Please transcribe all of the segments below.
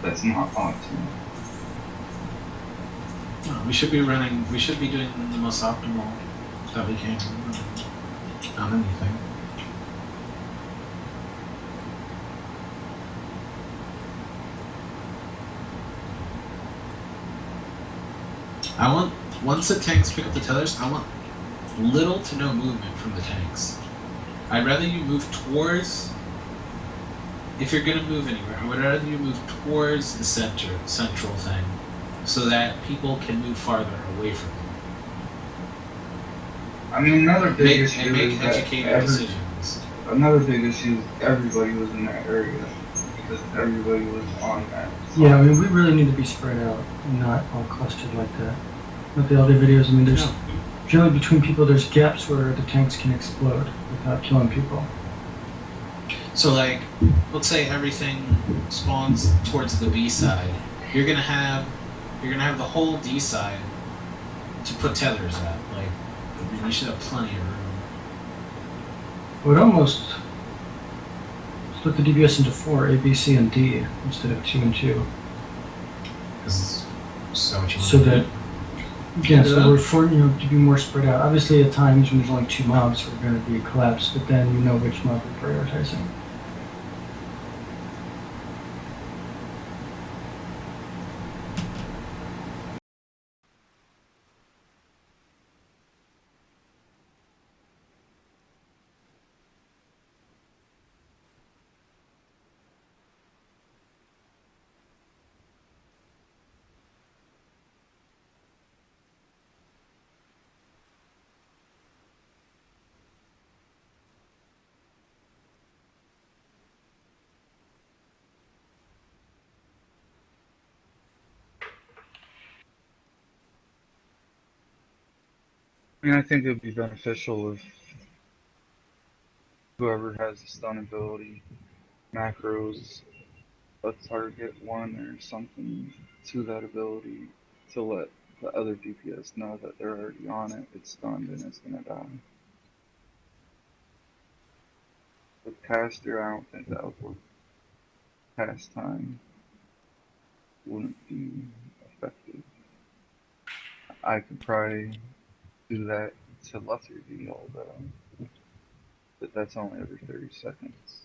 that's not auto. No, we should be running. We should be doing the most optimal that we can on anything. I want, once the tanks pick up the tethers, I want little to no movement from the tanks. I'd rather you move towards, if you're gonna move anywhere, I would rather you move towards the central thing, so that people can move farther away from you. I mean, another big issue Make is educated decisions. Another big issue is everybody was in that area because everybody was on that. Yeah, I mean, we really need to be spread out, and not all clustered like that. With the other videos, I mean, there's generally between people, there's gaps where the tanks can explode without killing people. So, like, let's say everything spawns towards the B side. You're gonna have the whole D side to put tethers at. Like, I mean, you should have plenty of room. I would almost split the DBS into 4, A, B, C, and D, instead of 2 and 2. So that, yeah, so we're to be more spread out. Obviously, at times when there's only 2 mobs, we're going to be collapsed, but then you know which mob we're prioritizing. I mean, I think it would be beneficial if whoever has the stun ability macros a target one or something to that ability to let the other DPS know that they're already on it, it's stunned and it's gonna die. With caster, I don't think that would work. Pastime wouldn't be effective. I could probably do that to lesser deal though, but that's only every 30 seconds.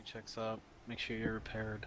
Checks up. Make sure you're repaired.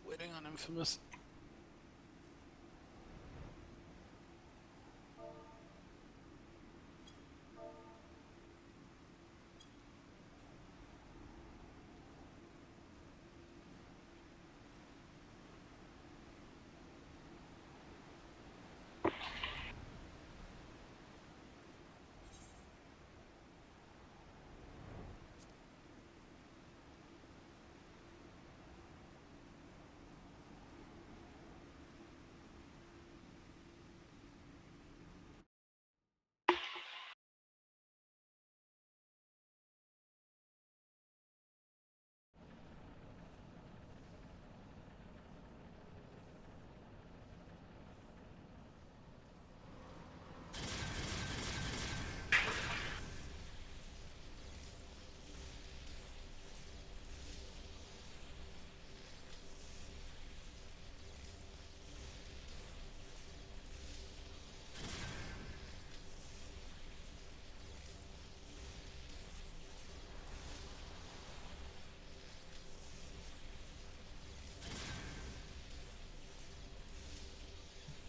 Waiting on Infamous.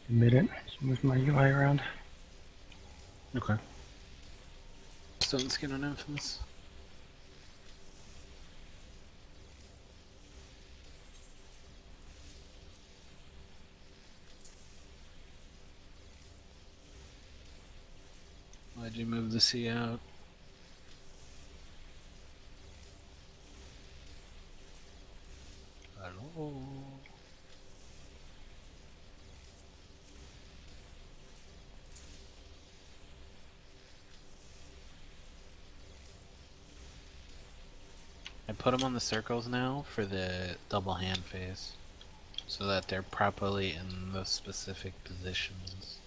Admit it. Just move my UI around. Okay. Stone skin on Infamous. Why'd you move the C out? Hello. I put them on the circles now for the double hand phase, so that they're properly in the specific positions.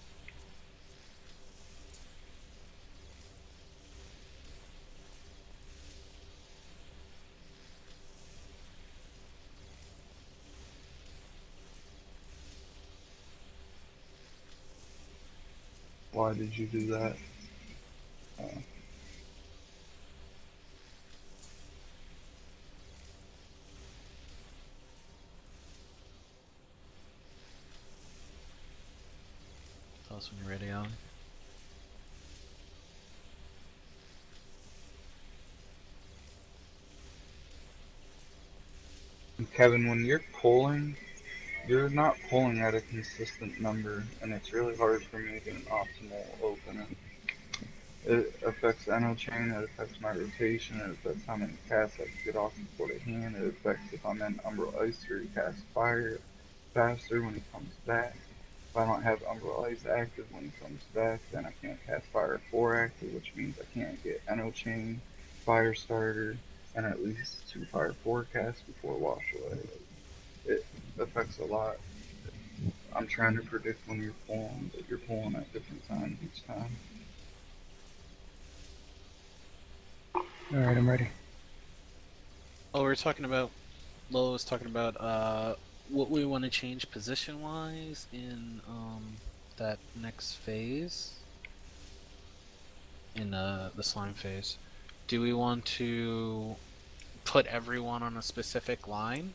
Why did you do that? Tell us when you're ready, Alan. Kevin, when you're pulling, you're not pulling at a consistent number, and it's really hard for me to get an optimal opener. It affects NO chain, it affects my rotation, it affects how many casts I can get off before the hand, it affects if I'm in Umbral Ice or he casts fire faster when he comes back. If I don't have Umbral Ice active when he comes back, then I can't cast Fire 4 active, which means I can't get NO chain, Fire starter, and at least 2 Fire 4 casts before Wash Away. It affects a lot. I'm trying to predict when you're pulling, but you're pulling at different times each time. Alright, I'm ready. Oh, we're talking about. Lolo was talking about what we want to change position-wise in that next phase. In the slime phase, do we want to put everyone on a specific line?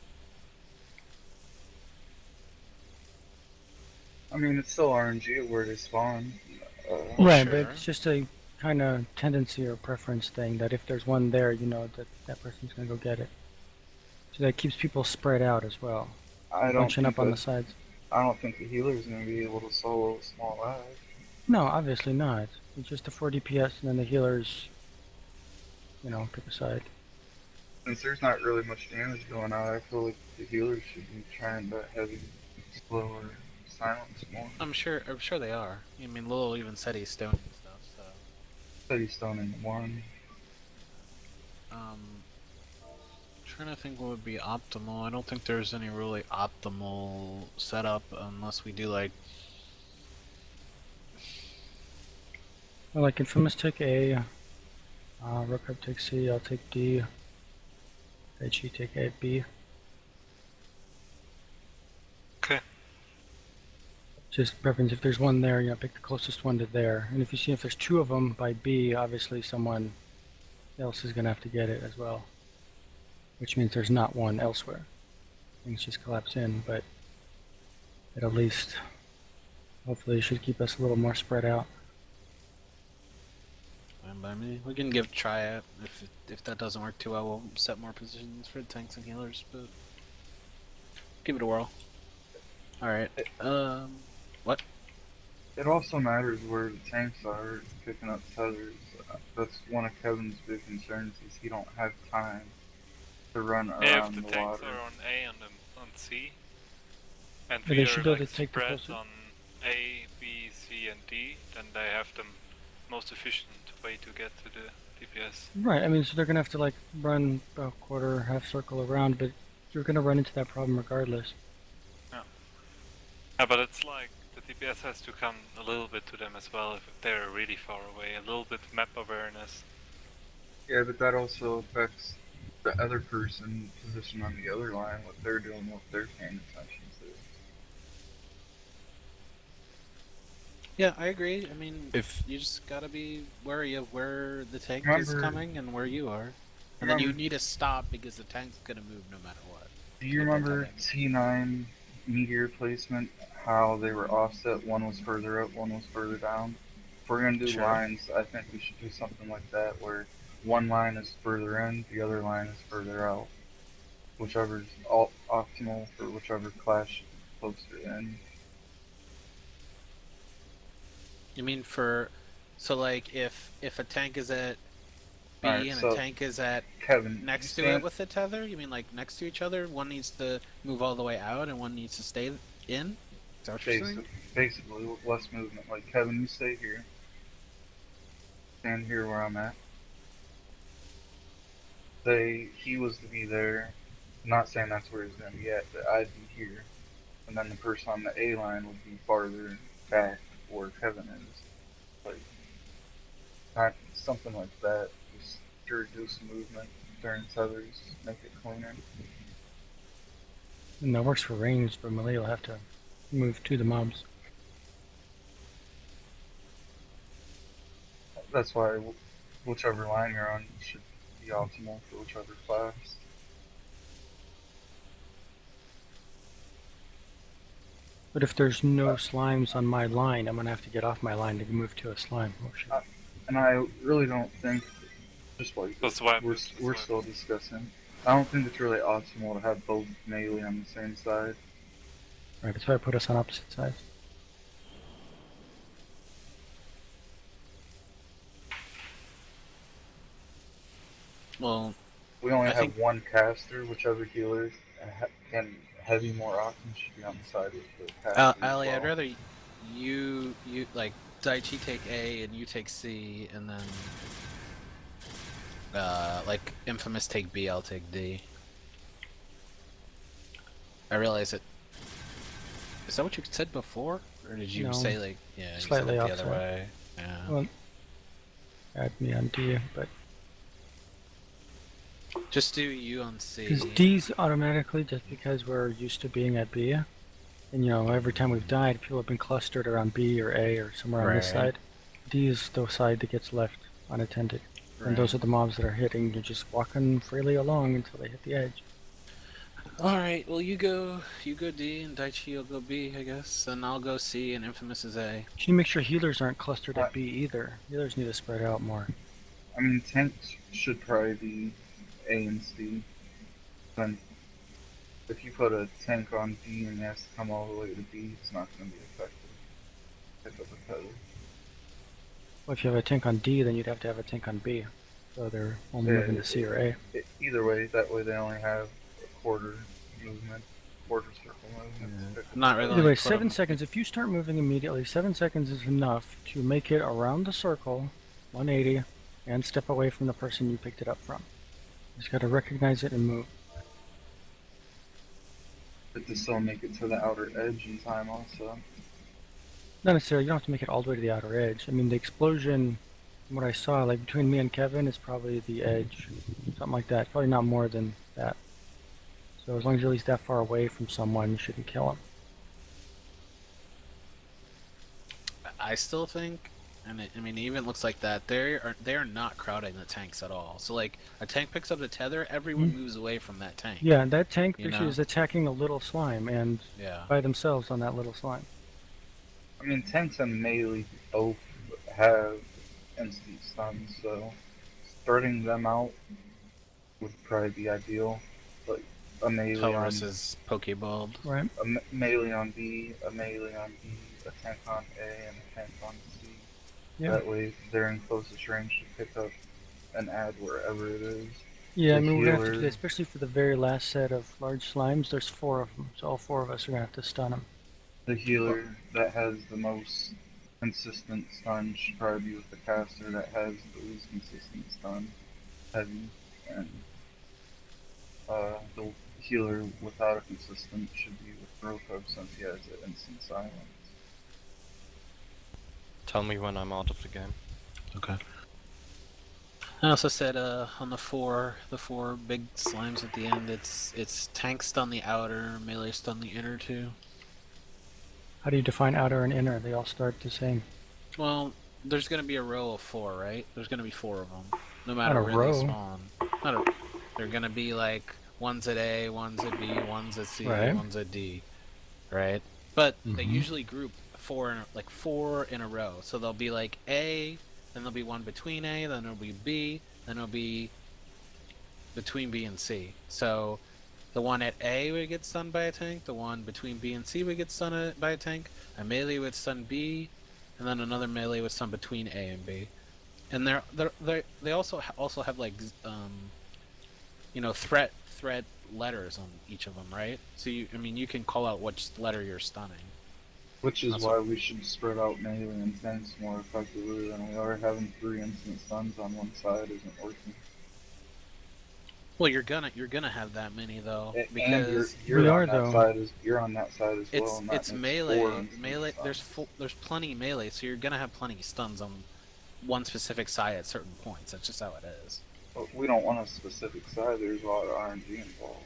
I mean, it's still RNG where they spawn. Right, Sure. but it's just a kind of tendency or preference thing that if there's one there, you know that that person's gonna go get it. So that keeps people spread out as well, I don't bunching think up on that, the sides. I don't think the healer's gonna be able to solo a small lag. No, obviously not. It's just a 4 DPS, and then the healers, pick a side. Since there's not really much damage going on, I feel like the healers should be trying to heavy, slower, silence more. I'm sure they are. I mean, Lolo even said he's stoning and stuff. So, Steady stone in one. trying to think what would be optimal. I don't think there's any really optimal setup unless we do like. Well, like Infamous take A, Rookab take C, I'll take D, HE take A, B. Okay. Just preference, if there's one there, pick the closest one to there. And if you see if there's two of them by B, obviously someone else is going to have to get it as well. Which means there's not one elsewhere. Things just collapse in, but it at least, hopefully, it should keep us a little more spread out. Fine by me. We can try it. If that doesn't work too well, we'll set more positions for tanks and healers. But give it a whirl. All right. What? It also matters where the tanks are picking up tethers. That's one of Kevin's big concerns is he don't have time to run If around the the tanks water. are on A and on C, and But we they are should be able like to take the spread closest- on A, B, C, and D, then they have the most efficient way to get to the DPS. Right, I mean, so they're going to have to like run a quarter, half circle around, but you're going to run into that problem regardless. Yeah, but it's like the DPS has to come a little bit to them as well if they're really far away. A little bit map awareness. Yeah, but that also affects the other person positioned on the other line, what they're doing, what they're paying attention to. Yeah, I agree. I mean, If you just gotta be wary of where the tank is Remember- coming and where you are, and then you need to stop because the tank's gonna move no matter what. Do you remember T9 meteor placement? how they were offset. One was further up, one was further down. If we're gonna do Sure. lines, I think we should do something like that, where one line is further in, the other line is further out. Whichever's optimal for whichever class should be closer in. You mean so like if a tank is at B Alright, and so a tank is at Kevin, next you to it stand, with the tether? You mean like next to each other? One needs to move all the way out and one needs to stay in? Is that what you're saying? basically with less movement. Like Kevin, you stay here. Stand here where I'm at. He was to be there. I'm not saying that's where he's gonna be at, but I'd be here. And then the person on the A line would be farther back where Kevin is. Like not something like that. Just to reduce movement during tethers, make it cleaner. And that works for range, but melee will have to move to the mobs. That's why whichever line you're on should be optimal for whichever class. But if there's no slimes on my line, I'm gonna have to get off my line to move to a slime. Oh, shit. And I really don't think, just like That's why we're still discussing, I don't think it's really optimal to have both melee on the same side. Right, that's why I put us on opposite sides. Well, We only I have think- one caster, whichever healer can heavy more often should be on the side with the caster. as Ali, I'd well. rather you like Daichi take A and you take C, and then like Infamous take B, I'll take D. I realize it. Is that what you said before, or did you No. say like you Slightly said it the other offset. way? Yeah. Well, add me on D, but Just do you on C. because D's automatically just because we're used to being at B, and you know every time we've died, people have been clustered around B or A or somewhere on this Right. side. D is the side that gets left unattended, and those are the mobs that are hitting. You're just walking freely along until they hit the edge. All right. Well, you go D, and Daichi will go B, I guess, and I'll go C, and Infamous is A. You need to make sure healers aren't clustered at B either. Healers need to spread out more. I mean, tanks should probably be A and C. Then, if you put a tank on D and it has to come all the way to B, it's not going to be effective. Pick up a tether. Well, if you have a tank on D, then you'd have to have a tank on B. So they're only moving to C or A. Either way, that way they only have a quarter movement, quarter circle movement. Yeah. to pick up Not the really. tether. Either way, put 7 'em- seconds. If you start moving immediately, 7 seconds is enough to make it around the circle, 180, and step away from the person you picked it up from. You just gotta recognize it and move. But to still make it to the outer edge in time also. Not necessarily, you don't have to make it all the way to the outer edge. I mean, the explosion, from what I saw, like between me and Kevin, is probably the edge. Something like that. Probably not more than that. So as long as you're at least that far away from someone, you shouldn't kill them. I still think, and I mean, it even looks like that they are not crowding the tanks at all. So like, a tank picks up the tether, everyone moves away from that tank. Yeah, that tank You basically know? is attacking a little slime, and Yeah. by themselves on that little slime. I mean, tanks and melee both have instant stuns, so starting them out would probably be ideal. Like a melee on Taurus is Pokeballed. Right? melee on B, a melee on B, a tank on A, and a tank on C. Yeah. That way, they're in closest range to pick up and add wherever it is. Yeah, I The mean, we're gonna have to do healer- that, especially for the very last set of large slimes. There's 4 of them, so all 4 of us are gonna have to stun them. The healer that has the most consistent stun should probably be with the caster that has the least consistent stun, heavy, and the healer without a consistent should be with Rokov since he has an instant silence. Tell me when I'm out of the game. Okay. I also said on the four big slimes at the end, it's tank stun the outer, melee stun the inner two. How do you define outer and inner? They all start the same. Well, there's gonna be a row of 4, right? There's gonna be 4 of them, no Not matter a where row. they spawn. They're gonna be like one's at A, one's at B, one's at C, Right. one's at D, right? But they usually group four in a row. So there'll be like A, then there'll be one between A, then there'll be B, then there'll be between B and C. So the one at A would get stunned by a tank, the one between B and C would get stunned by a tank, a melee would stun B, and then another melee would stun between A and B. And they also have like threat letters on each of them, right? So you can call out which letter you're stunning. Which is why we should spread out melee and tanks more effectively than we are. Having 3 instant stuns on one side isn't working. Well, you're gonna have that many though, And because you're on that side you're on that side as well. And it's melee. Melee. There's plenty melee, so you're gonna have plenty stuns on one specific side at certain points. That's just how it is. But we don't want a specific side. There's a lot of RNG involved.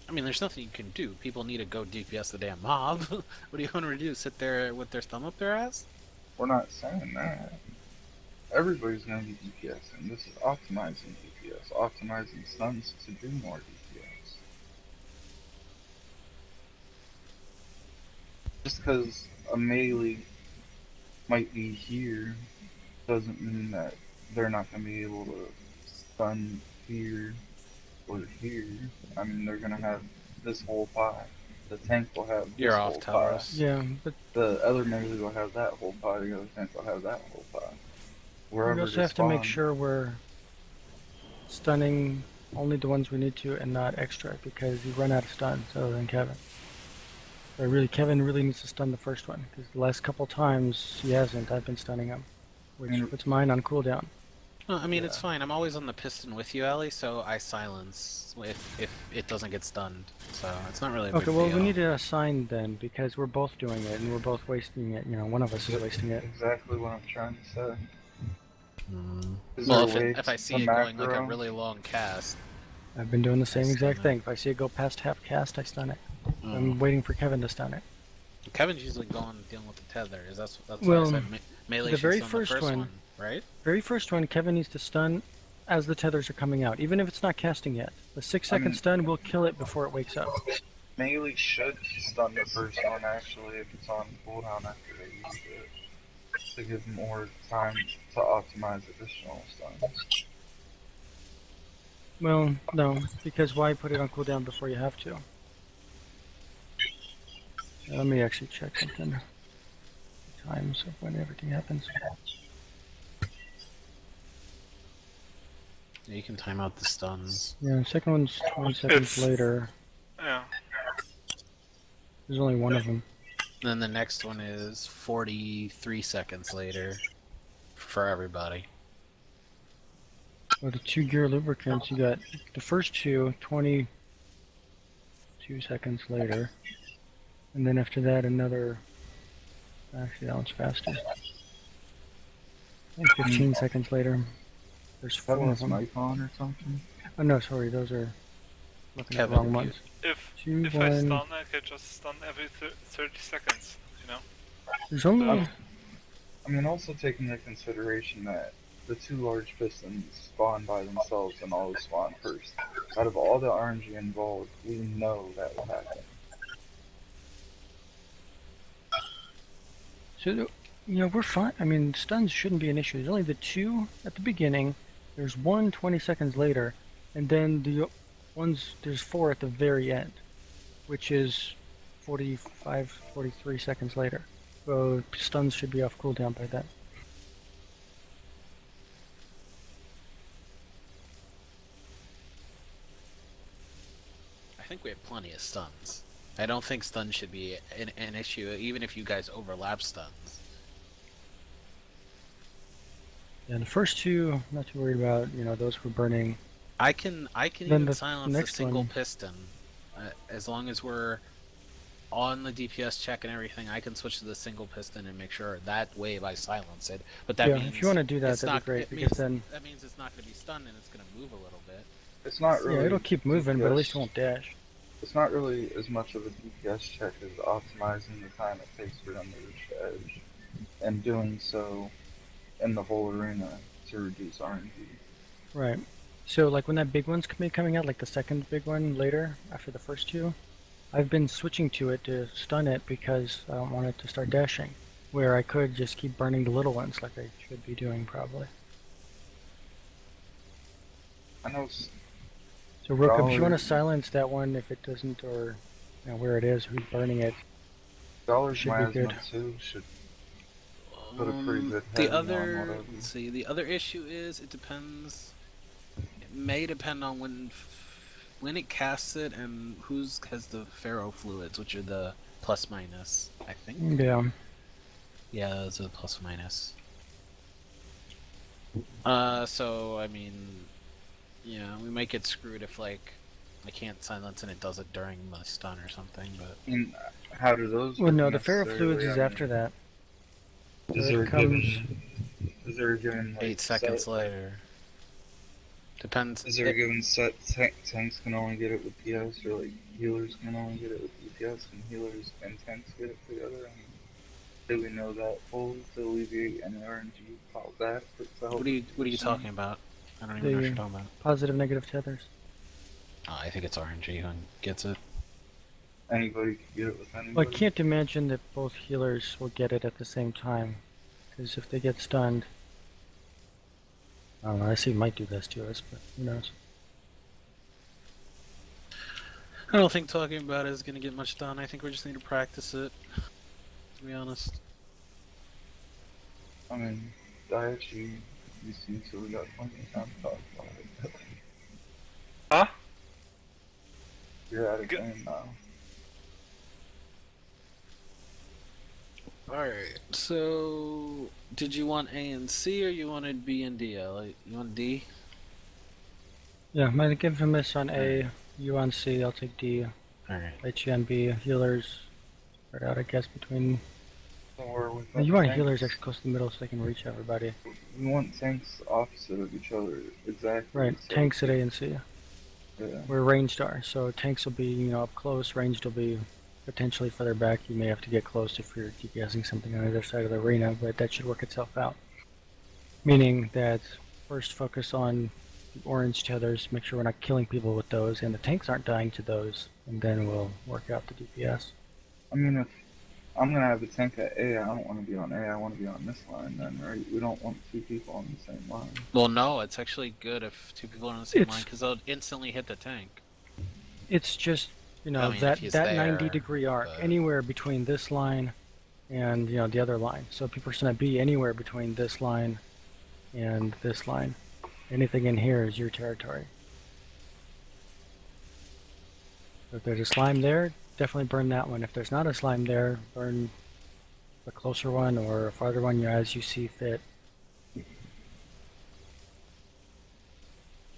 I mean, there's nothing you can do. People need to go DPS the damn mob. What do you want to do? Sit there with their thumb up their ass? We're not saying that. Everybody's going to be DPSing. This is optimizing DPS. Optimizing stuns to do more DPS. Just because a melee might be here doesn't mean that they're not going to be able to stun here or here. I mean, they're going to have this whole pie. The tank will have this whole pie. Towers. Yeah, but The other melee will have that whole pie. The other tank will have that whole pie. Wherever we also they have to make spawn. sure we're stunning only the ones we need to and not extra, because you run out of stuns other than Kevin. But Kevin really needs to stun the first one, because the last couple times he hasn't. I've been stunning him, which puts mine on cooldown. I mean, it's fine. I'm always on the piston with you, Ali, so I silence if it doesn't get stunned. So it's not really a big Okay, well, deal. we need to assign then, because we're both doing it, and we're both wasting it. One of us is wasting it. Exactly what I'm trying to say. Is Well, there a way if I see to it going like a macro? really long cast, I've been doing the same I exact stun it. thing. If I see it go past half cast, I stun it. I'm waiting for Kevin to stun it. Kevin's usually dealing with the tethers. That's Well, why I said melee the should very stun first the first one- right? Very first one, Kevin needs to stun as the tethers are coming out, even if it's not casting yet. The 6-second stun will kill it before it wakes up. Melee should stun the first one actually if it's on cooldown after they use it. To give them more time to optimize additional stuns. Well, no, because why put it on cooldown before you have to? Let me actually check something. Times of when everything happens. You can time out the stuns. Yeah, second one's 20 seconds later. Yeah. There's only one of them. And then the next one is 43 seconds later for everybody. Well, the 2 gear lubricants, you got the first two, 22 seconds later. And then after that, another. Actually, that one's faster. I think 15 seconds later. There's 4 Having a of them. snipe on or something? Oh no, sorry, those are looking at the Kevin, wrong ones. If Two, I one. stun, I can just stun every 30 seconds. There's only I mean, also taking into consideration that the 2 large pistons spawn by themselves and always spawn first. Out of all the RNG involved, we know that will happen. so we're fine. I mean, stuns shouldn't be an issue. There's only the 2 at the beginning. There's 1 20 seconds later, and then there's 4 at the very end, which is 45, 43 seconds later. So stuns should be off cooldown by then. I think we have plenty of stuns. I don't think stuns should be an issue, even if you guys overlap stuns. Yeah, the first 2, I'm not too worried about. Those were burning. I can Then even the silence the next single one. piston, as long as we're on the DPS check and everything. I can switch to the single piston and make sure that wave I silence it. But that Yeah, means if you want to do that, it's that'd not, be great, it because means, then that means it's not going to be stunned and it's going to move a little bit. It's not really. yeah, it'll keep moving, but at least it DPS won't dash. It's not really as much of a DPS check as optimizing the time it takes for them to reach the edge, and doing so in the whole arena to reduce RNG. Right. So like when that big one's coming out, like the second big one later after the first two, I've been switching to it to stun it because I don't want it to start dashing. Where I could just keep burning the little ones like I should be doing probably. I know So Rook, if you want Dollar to silence that one, if it doesn't, or you know, where it is, who's burning it, Dollar's should be good. miasma too should put a pretty good The heavy on other, whatever. let's see, the other issue is it depends. It may depend on when it casts it and who's has the ferro fluids, which are the plus minus. I think. Yeah. Yeah, those are the plus minus. So I mean, yeah, we might get screwed if like I can't silence and it does it during my stun or something. But I mean, how do those Well, work no, the ferro necessarily? fluids is I after mean, that. Is So there it a comes. is there a given like 8 seconds set? later. Depends. Is there a given set tanks can only get it with PS, or like healers can only get it with DPS, and healers and tanks get it together? I mean, do we know that fully to alleviate any RNG about that? What are you talking about? I don't even know what you're talking about. Positive, negative tethers. I think it's RNG who gets it. Anybody can get it with Well, I anybody. can't imagine that both healers will get it at the same time. Because if they get stunned. I don't know, I see might do this to us, but who knows. I don't think talking about it is going to get much done. I think we just need to practice it, to be honest. I mean, Daiichi, you see, so we got plenty of time to talk about it. Huh? You're out of Good. game now. Alright, so did you want A and C or you wanted B and D? You want D? Yeah, my infamous on A, you on C, I'll take D. Alright. H on B, healers spread out, I guess, between. Or with You want tanks, healers actually close to the middle so they can reach everybody. we want tanks opposite of each other, exactly. Right, so- tanks at A and C, Yeah. where ranged are. So tanks will be, you know, up close, ranged will be potentially further back. You may have to get close if you're DPSing something on either side of the arena, but that should work itself out. Meaning that first focus on the orange tethers, make sure we're not killing people with those, and the tanks aren't dying to those, and then we'll work out the DPS. I mean, if I'm gonna have a tank at A, I don't want to be on A, I want to be on this line then, right? We don't want two people on the same line. Well, no, it's actually good if two people are on the same It's- line because they'll instantly hit the tank. It's just, you know, I mean, that if he's 90-degree there, arc, but- anywhere between this line and, you know, the other line. So people are going to be anywhere between this line and this line. Anything in here is your territory. So if there's a slime there, definitely burn that one. If there's not a slime there, burn a closer one or a farther one, you know, as you see fit.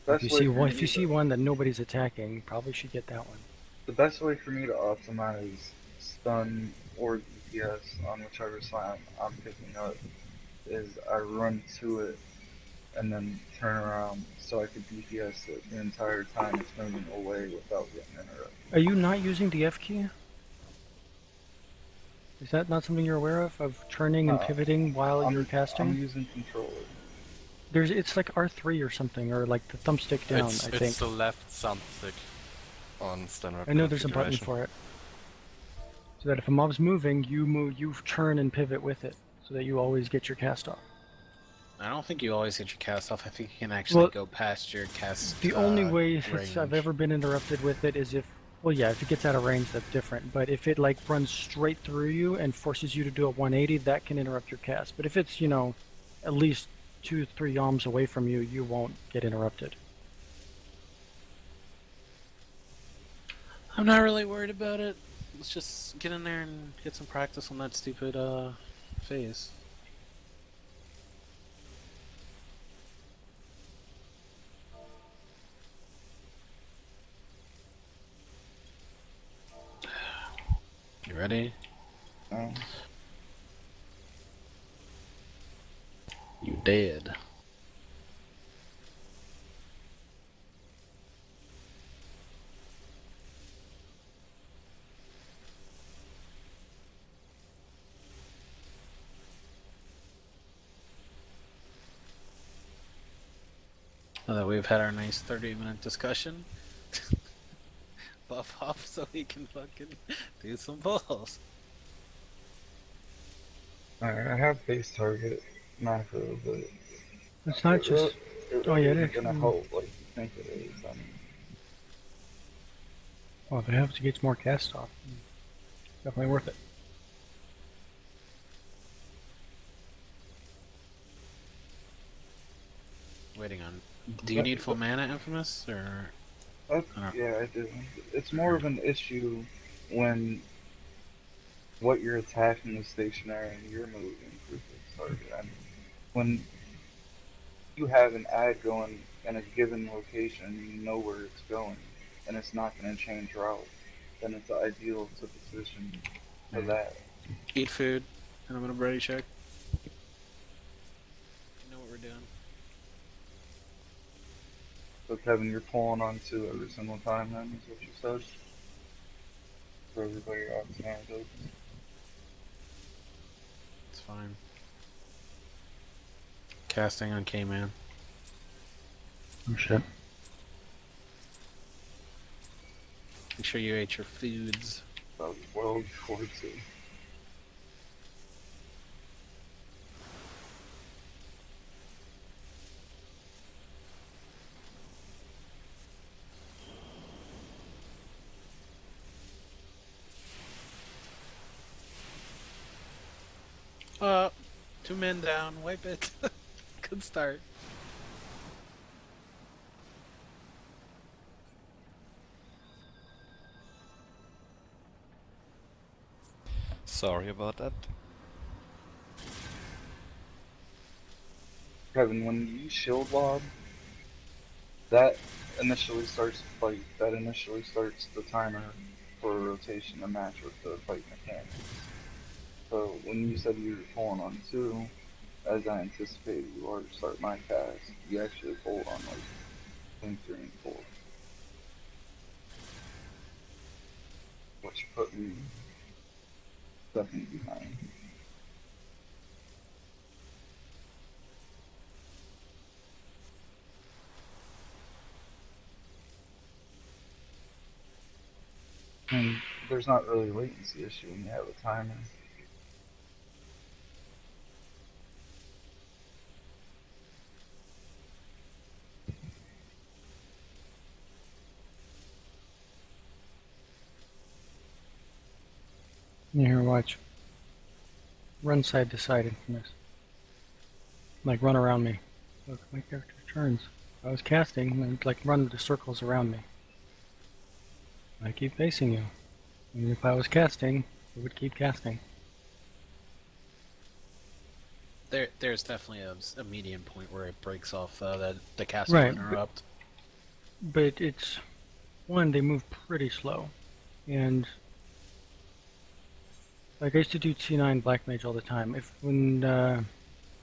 Best If way you for me see to- one that nobody's attacking, you probably should get that one. The best way for me to optimize stun or DPS on whichever slime I'm picking up is I run to it and then turn around so I could DPS it the entire time it's moving away without getting interrupted. Are you not using the F key? Is that not something you're aware of turning and pivoting while you're casting? I'm using controller. It's like R3 or something, or like the thumbstick down, it's I it's think. the left thumbstick on standard. I know there's a button configuration. for it. So that if a mob's moving, you turn and pivot with it, so that you always get your cast off. I don't think you always get your cast off. I think you can actually Well, go past your cast. The only way range. I've ever been interrupted with it is if, well, yeah, if it gets out of range, that's different. But if it like runs straight through you and forces you to do a 180, that can interrupt your cast. But if it's, you know, at least 2-3 yalms away from you, you won't get interrupted. I'm not really worried about it. Let's just get in there and get some practice on that stupid phase. You ready? Um, You dead. Now that we've had our nice 30-minute discussion, buff off so we can fucking do some pulls. Alright, I have base target macro, but It's not it just. really, it Oh really yeah, isn't gonna help like you think it is. I mean, well, if it helps to get more cast off, definitely worth it. Waiting on. Do you need full mana, Infamous, or? that's, I don't- yeah, I do. It's more of an issue when what you're attacking is stationary and you're moving through the target. I mean, when you have an ad going in a given location and you know where it's going and it's not going to change route, then it's ideal to position for that. Eat food, and I'm gonna ready check. You know what we're doing. So Kevin, you're pulling on two every single time then, is what you said? For everybody else hands open. It's fine. Casting on K-Man. Oh shit. Make sure you ate your foods. About 12 towards it. Two men down. Wipe it. Good start. Sorry about that. Kevin, when you shield lob, that initially starts the fight. That initially starts the timer for a rotation to match with the fight mechanics. So when you said you were pulling on two, as I anticipated you are to start my cast, you actually pulled on like between 3 and 4. Which put me second behind. And there's not really a latency issue when you have a timer. Here, watch. Run side to side, Infamous. Like run around me. Look, my character turns. If I was casting, and like run the circles around me. I keep facing you. And if I was casting, it would keep casting. There's definitely a medium point where it breaks off, though, that the cast Right, will interrupt. But it's one, they move pretty slow. And like I used to do T9 Black Mage all the time. If when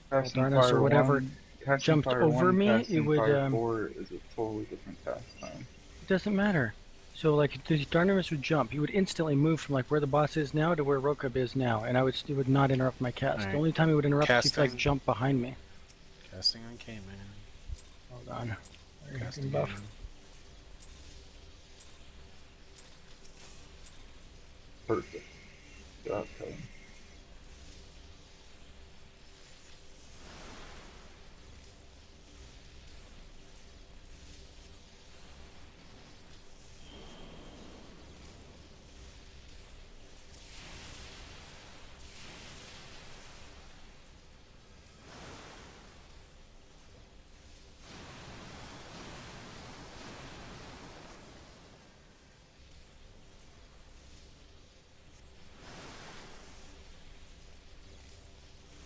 Casting Darkness or Fire whatever 1, casting jumped Fire over 1, me, it casting would Fire 4 is a totally different cast time. it doesn't matter. So like the Darkness would jump, he would instantly move from like where the boss is now to where Rokab is now, and it would not interrupt my cast. Alright. The only time he would interrupt is if he like Casting. jump behind me. Casting on K-Man. Hold on. There, Casting buff. on. Perfect. Job, Kevin.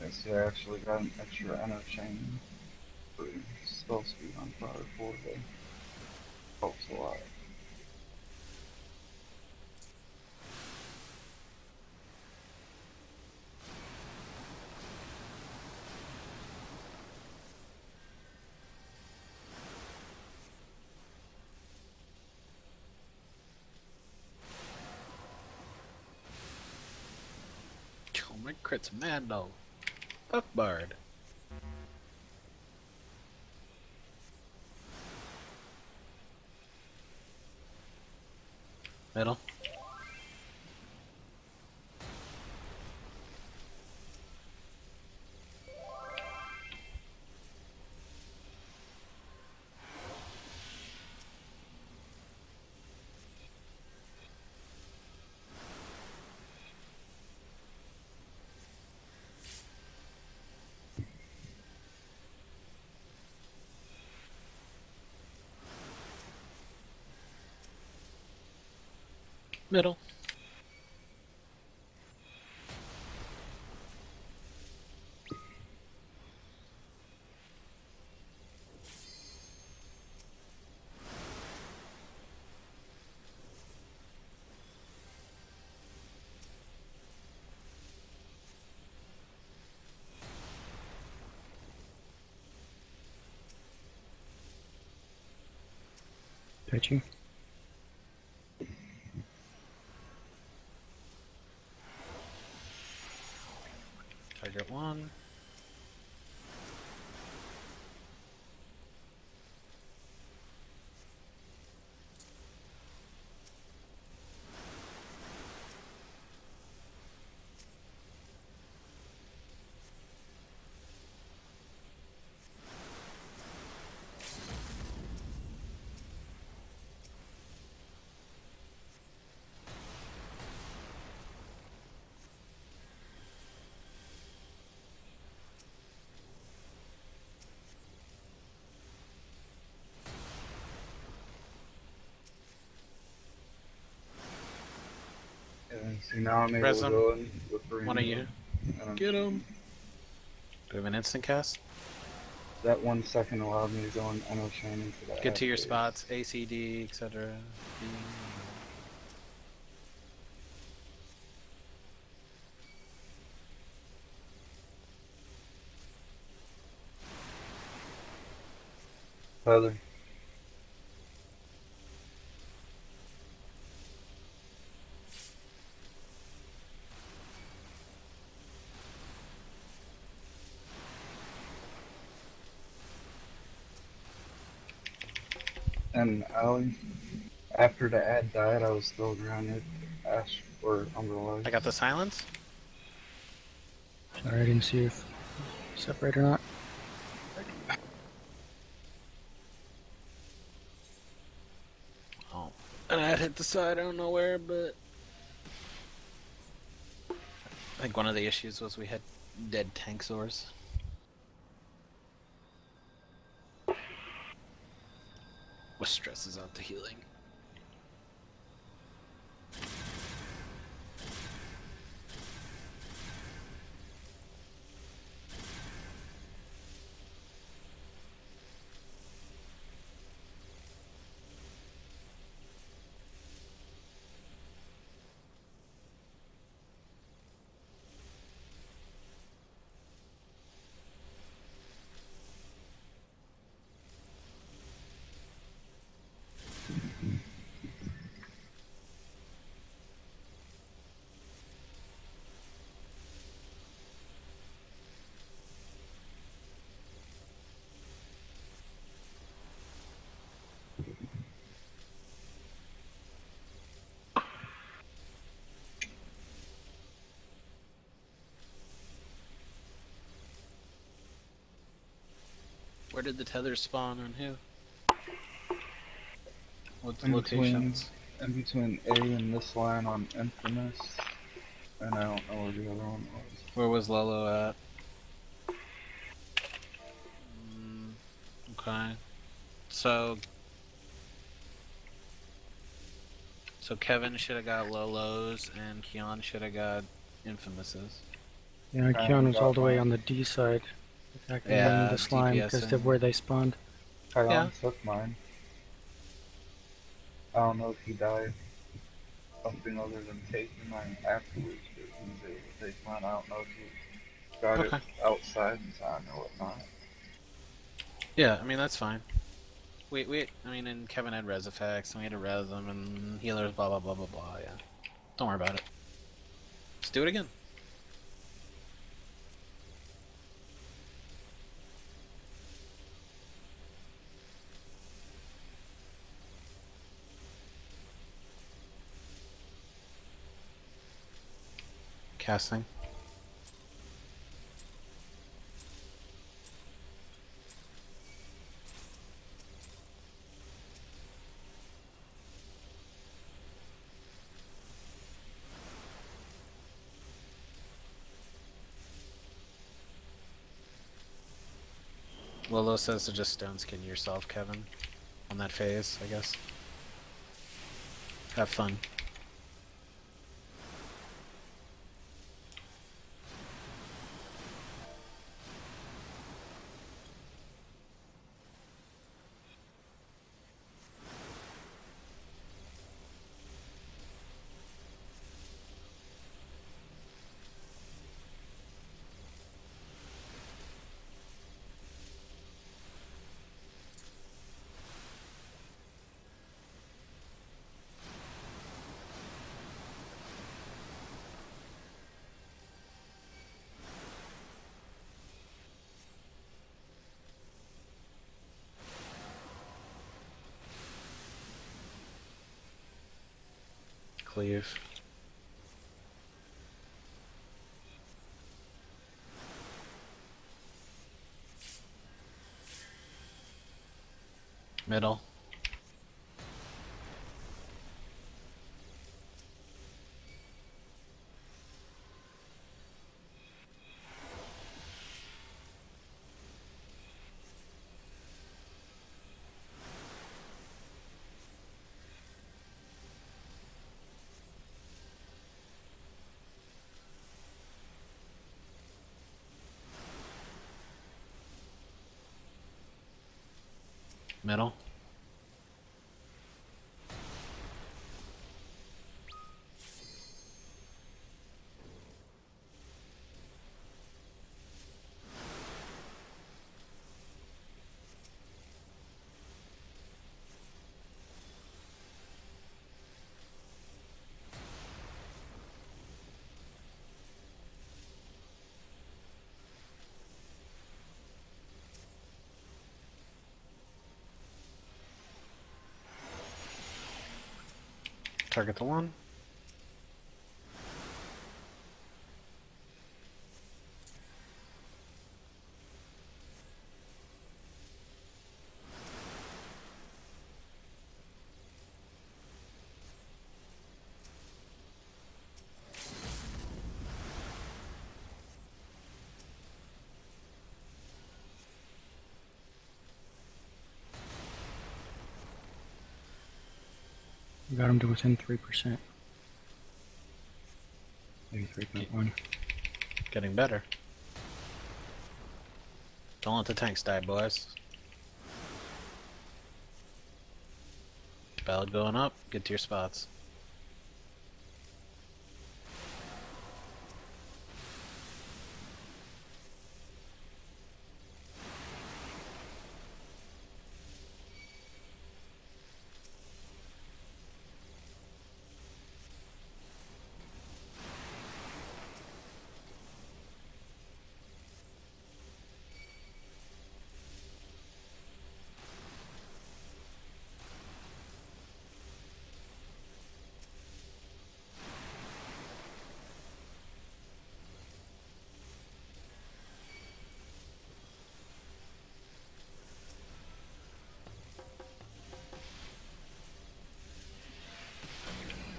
I see I actually got an extra enter chain for spell speed on Fire 4 that helps a lot. Oh, my crit's mad though. Fuck Bard. Middle. Middle. Pitching. Target 1. And see now I'm able Res to him. go in with One of you. and Get him. Do we have an instant cast? that 1 second allowed me to go in Eno Chain into the Get to your phase. spots. A, C, D, etc. Feather. And Allie, after the ad died, I was still grounded. Ash or Umbrella. I got the silence. Sorry, I didn't see if separate or not. Oh. And I hit the side, I don't know where, but I think one of the issues was we had dead tank sores. Which stresses out the healing. Where did the tether spawn on who? What locations? In between A and this line on Infamous, and I don't know where the other one was. Where was Lolo at? Okay. So Kevin should have got Lolo's and Keon should have got Infamouses. Yeah, I Keon was got all the way mine. on the D side, attacking Yeah, the slime because DPSing. of where they spawned. Kion Yeah. took mine. I don't know if he died something other than taking mine afterwards, but he was able to take mine. I don't know if he got Okay. it outside and time or whatnot. Yeah, I mean that's fine. I mean, and Kevin had res effects, and we had to res them, and healers, blah blah blah blah blah. Yeah, don't worry about it. Let's do it again. Casting. Lolo says to just stone skin yourself, Kevin, on that phase, I guess. Have fun. Cleave. Middle. Middle. Target the one. We got him to within 3%. Maybe 3.1. Getting better. Don't let the tanks die, boys. Bell going up. Get to your spots.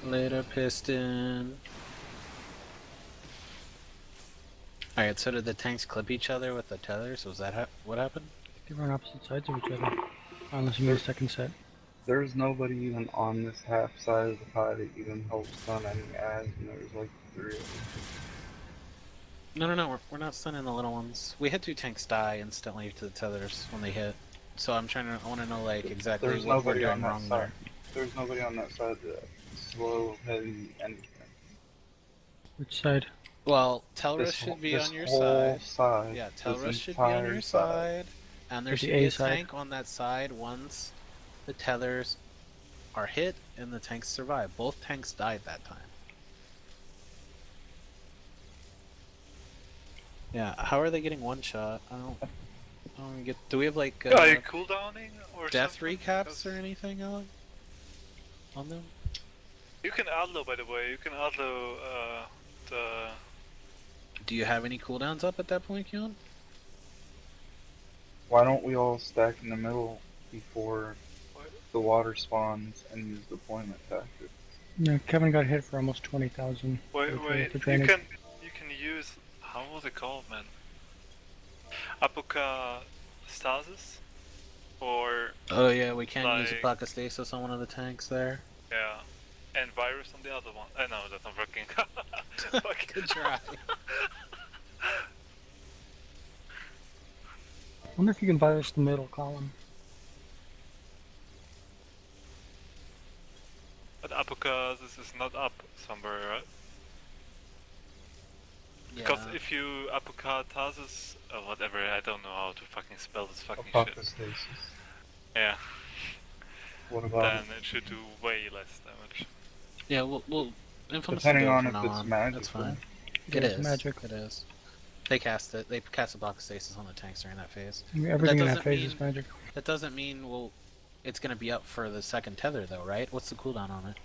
Later, piston. Alright, so did the tanks clip each other with the tethers? Was that what happened? They were on opposite sides of each other. Unless you made a second set. There's nobody even on this half side of the pie that even helps stun any ads, and there's like 3 of them. No, we're not stunning the little ones. We had 2 tanks die instantly to the tethers when they hit. So I want to know like exactly There's what we're nobody doing on that wrong side. there. There's nobody on that side that slow, heavy, anything. Which side? Well, Telrus should be on your side. Yeah, Telrus should be on your side. And there With the should be A a side. tank on that side once the tethers are hit and the tanks survive. Both tanks died that time. Yeah, how are they getting one shot? I don't get. Do we have like Are you cooldowning or death something? recaps Because or anything on them? you can outlaw, by the way. You can outlaw the Do you have any cooldowns up at that point, Keon? Why don't we all stack in the middle before the water spawns and use deployment tactics? No, Kevin got hit for almost 20,000. Wait, The you drainage. can use, how was it called, man? Apocastasis? Or Oh yeah, we can use like- Apocastasis on one of the tanks there. yeah, and virus on the other one. No, that's not working. Fuck. Good try. I wonder if you can virus the middle column. But Apocastasis is not up somewhere, right? Yeah. Because if you Apocastasis or whatever, I don't know how to fucking spell this fucking shit. Apocastasis. Yeah, What about then it should do way less damage. Yeah, we'll Infamous depending will do it on from if now it's on. magical? That's fine. It It is is magic. It is. They cast it. They cast Apocastasis on the tanks during that phase. Everything in that doesn't phase is mean- magic. That doesn't mean it's gonna be up for the second tether though, right? What's the cooldown on it?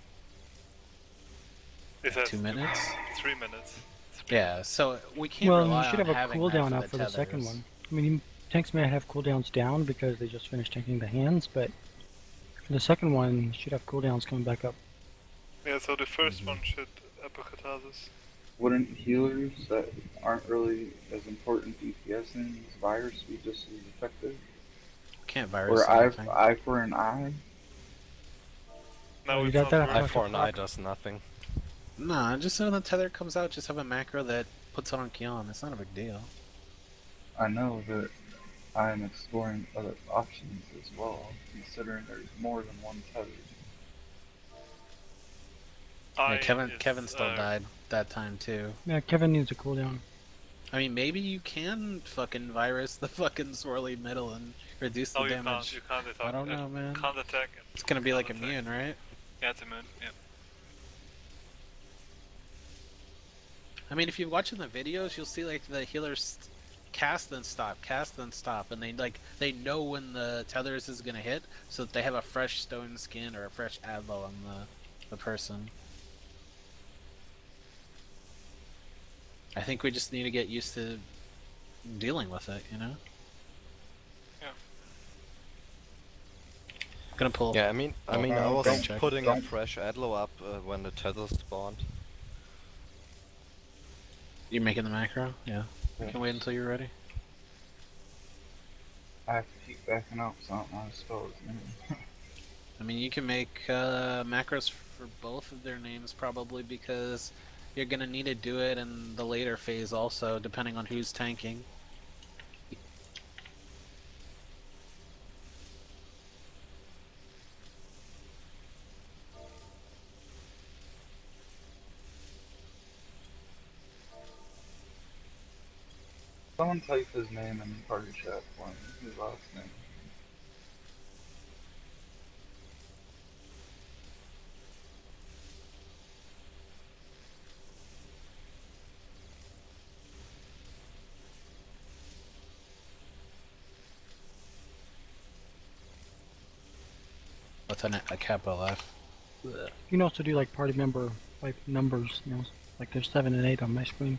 It has 2 minutes? 3 minutes. Yeah, so we can't Well, rely you should on have a having cooldown that up for the second tethers. one. I mean, tanks may have cooldowns down because they just finished tanking the hands, but for the second one, you should have cooldowns coming back up. Yeah, so the 1st one should Apocastasis. Wouldn't healers that aren't really as important DPS in virus be just as effective? Can't virus Or eye, anything. eye for an eye? No, Oh, you it's got not that? working. Eye Fuck for an off. eye does nothing. Nah, just when the tether comes out, just have a macro that puts it on Keon. It's not a big deal. I know that I am exploring other options as well, considering there's more than one tether. Yeah, Eye Kevin is, still died that time too. Yeah, Kevin needs a cooldown. I mean, maybe you can fucking virus the fucking swirly middle and reduce the No, you damage. can't. You can't attack. I don't know, man. Can't attack. It's gonna be like Can't attack. immune, right? Yeah, it's immune. Yeah. I mean, if you're watching the videos, you'll see like the healers cast then stop, and they know when the tethers is gonna hit, so that they have a fresh stone skin or a fresh adlo on the person. I think we just need to get used to dealing with it, you know? Yeah. Gonna pull. Yeah, I mean, I was don't- putting don't- a fresh Adlo up when the tether spawned. You're making the macro? Yeah. We can wait until you're ready. I have to keep backing up, so I don't know how to spell his name. I mean, you can make macros for both of their names probably because you're gonna need to do it in the later phase also, depending on who's tanking. Someone type his name in the party chat for me, his last name. What's a capital F? You can also do like party member like numbers, you know, like there's 7 and 8 on my screen.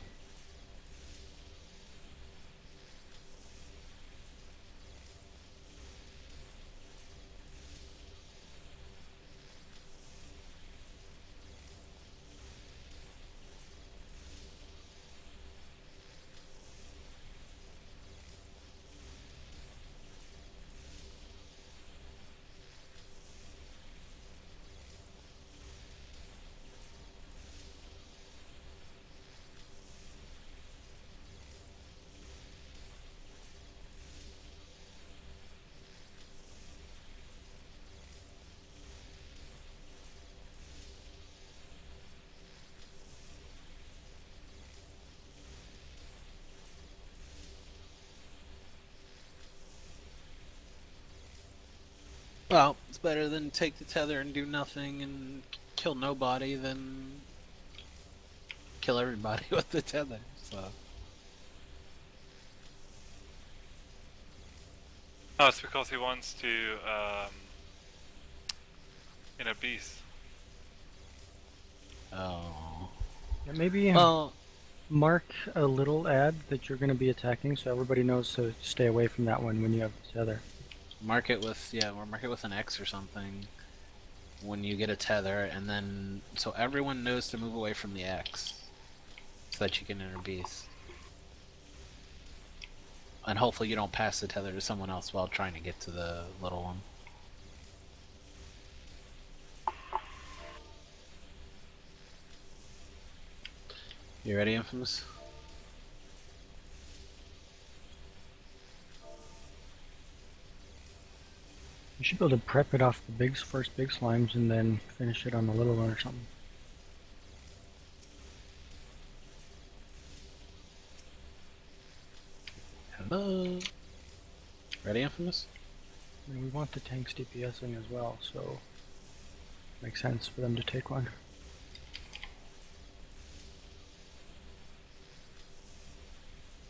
Well, it's better than take the tether and do nothing and kill nobody than kill everybody with the tether. So No, it's because he wants to inner beast. oh. Yeah, maybe Well, Mark a little ad that you're going to be attacking, so everybody knows to stay away from that one when you have the tether. Mark it with or mark it with an X or something when you get a tether, and then so everyone knows to move away from the X so that you can enter beast. And hopefully you don't pass the tether to someone else while trying to get to the little one. You ready, Infamous? You should be able to prep it off the first big slimes and then finish it on the little one or something. Hello. Ready, Infamous? I mean, we want the tanks DPSing as well, so makes sense for them to take one.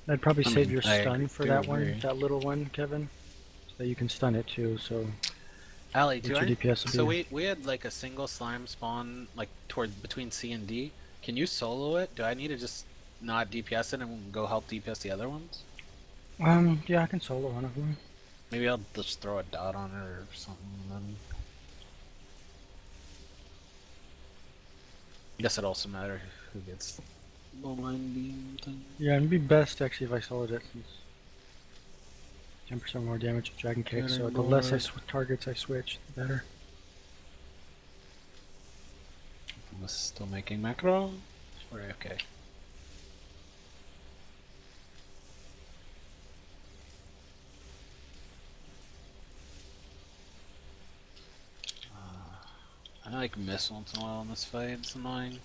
I'd probably save your stun for that one, that little one, Kevin, so that you can stun it too. So, Ali, so we had like a single slime spawn like between C and D. Can you solo it? Do I need to just not DPS it and go help DPS the other ones? Yeah, I can solo one of them. Maybe I'll just throw a dot on it or something then. I guess it also matters who gets the line beam thing. Yeah, it'd be best actually if I soloed it, since 10% more damage with Dragon Kick, so the less targets I switch, the better. I'm still making macro? We're okay. I like miss once in a while in this fight, it's annoying.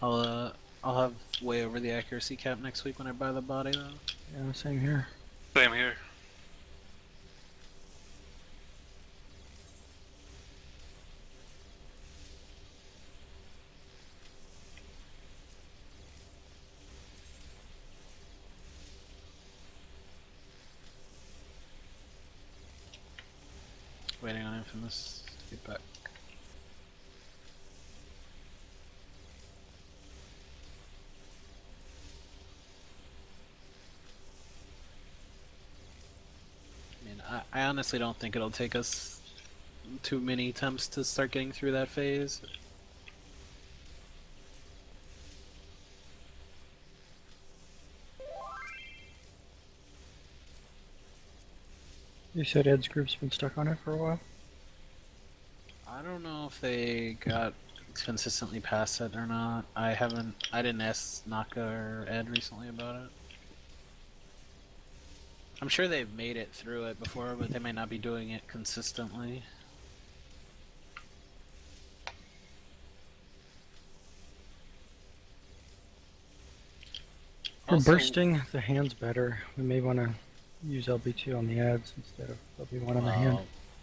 I'll have way over the accuracy cap next week when I buy the body though. Yeah, same here. Same here. Waiting on Infamous to get back. I mean, I honestly don't think it'll take us too many attempts to start getting through that phase. You said Ed's group's been stuck on it for a while? I don't know if they got consistently past it or not. I didn't ask Naka or Ed recently about it. I'm sure they've made it through it before, but they may not be doing it consistently. For bursting the hands better, we may want to use LB2 on the ads instead of LB1 on the hand.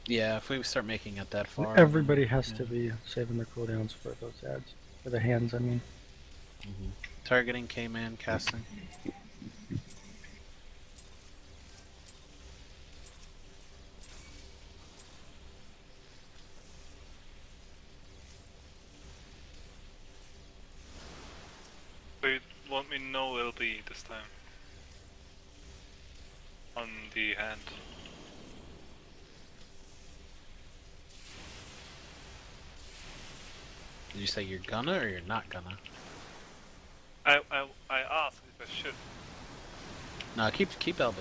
Yeah, if we start making it that far. Everybody has to be saving their cooldowns for those ads. For the hands, I mean. Targeting, K-Man, casting. So you want me no LB this time? On the hand. Did you say you're gonna or you're not gonna? I asked if I should. No, keep LB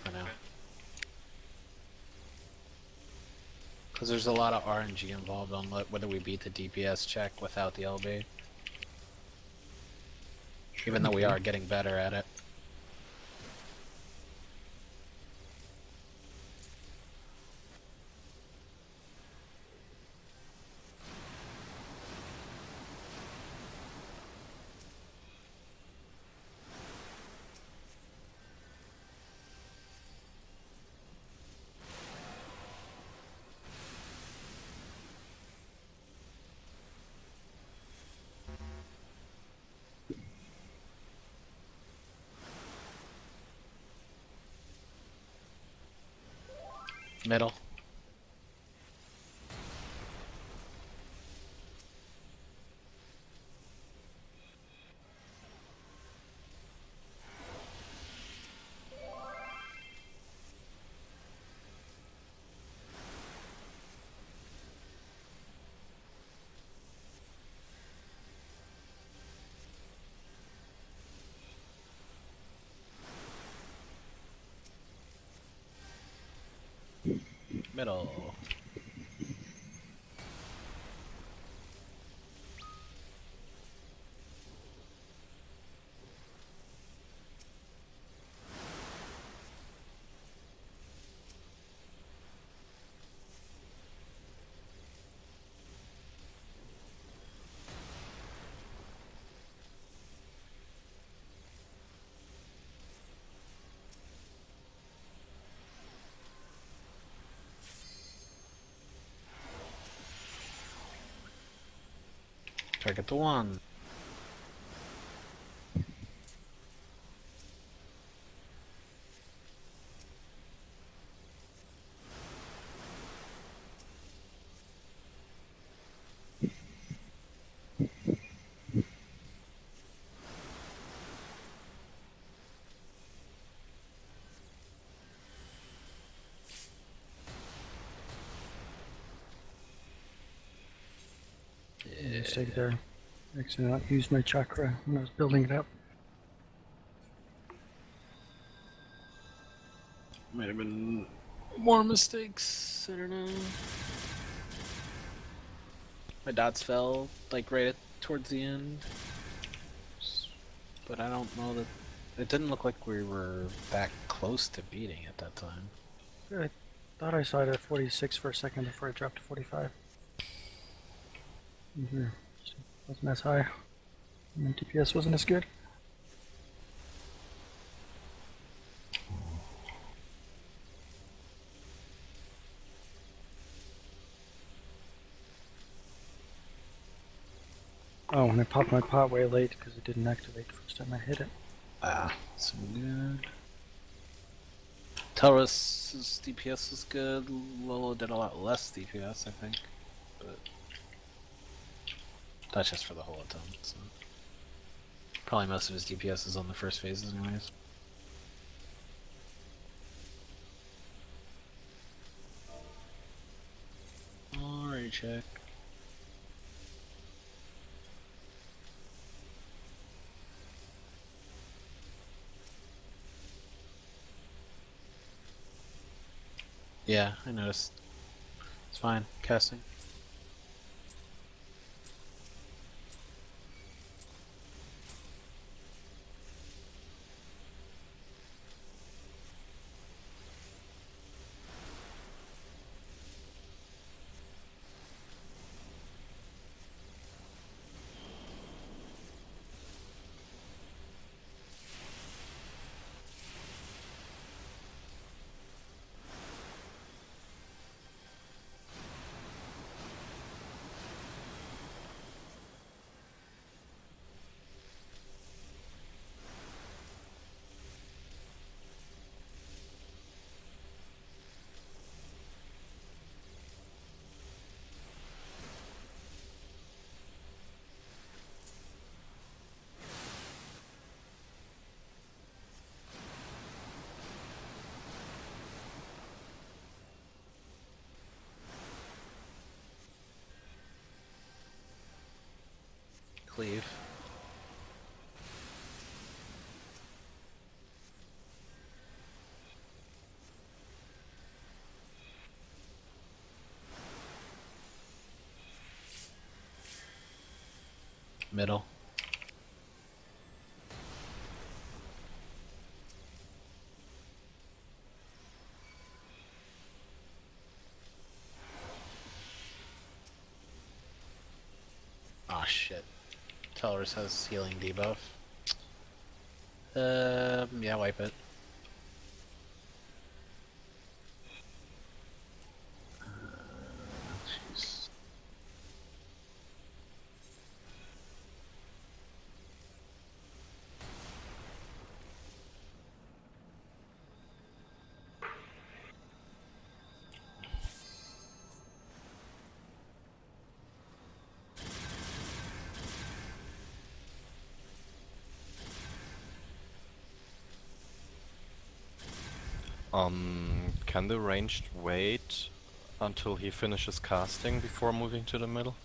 for now. Okay. Because there's a lot of RNG involved on whether we beat the DPS check without the LB. Even though we are getting better at it. Middle. Middle. Target the one. Mistake there. Accidentally used my chakra when I was building it up. Might have been more mistakes. I don't know. My dots fell like towards the end, but I don't know that it didn't look like we were that close to beating at that time. I thought I saw it at 46 for a second before it dropped to 45. Wasn't as high. And DPS wasn't as good. Oh, and I popped my pot way late because it didn't activate the first time I hit it. Ah, so good. Taurus's DPS was good. Lolo did a lot less DPS, I think. But that's just for the whole attempt, so. Probably most of his DPS is on the first phases anyways. Alright, check. Yeah, I noticed. It's fine. Casting. Cleave. Middle. Aw, shit. Taurus has healing debuff. Yeah, wipe it. Jeez. Can the ranged wait until he finishes casting before moving to the middle?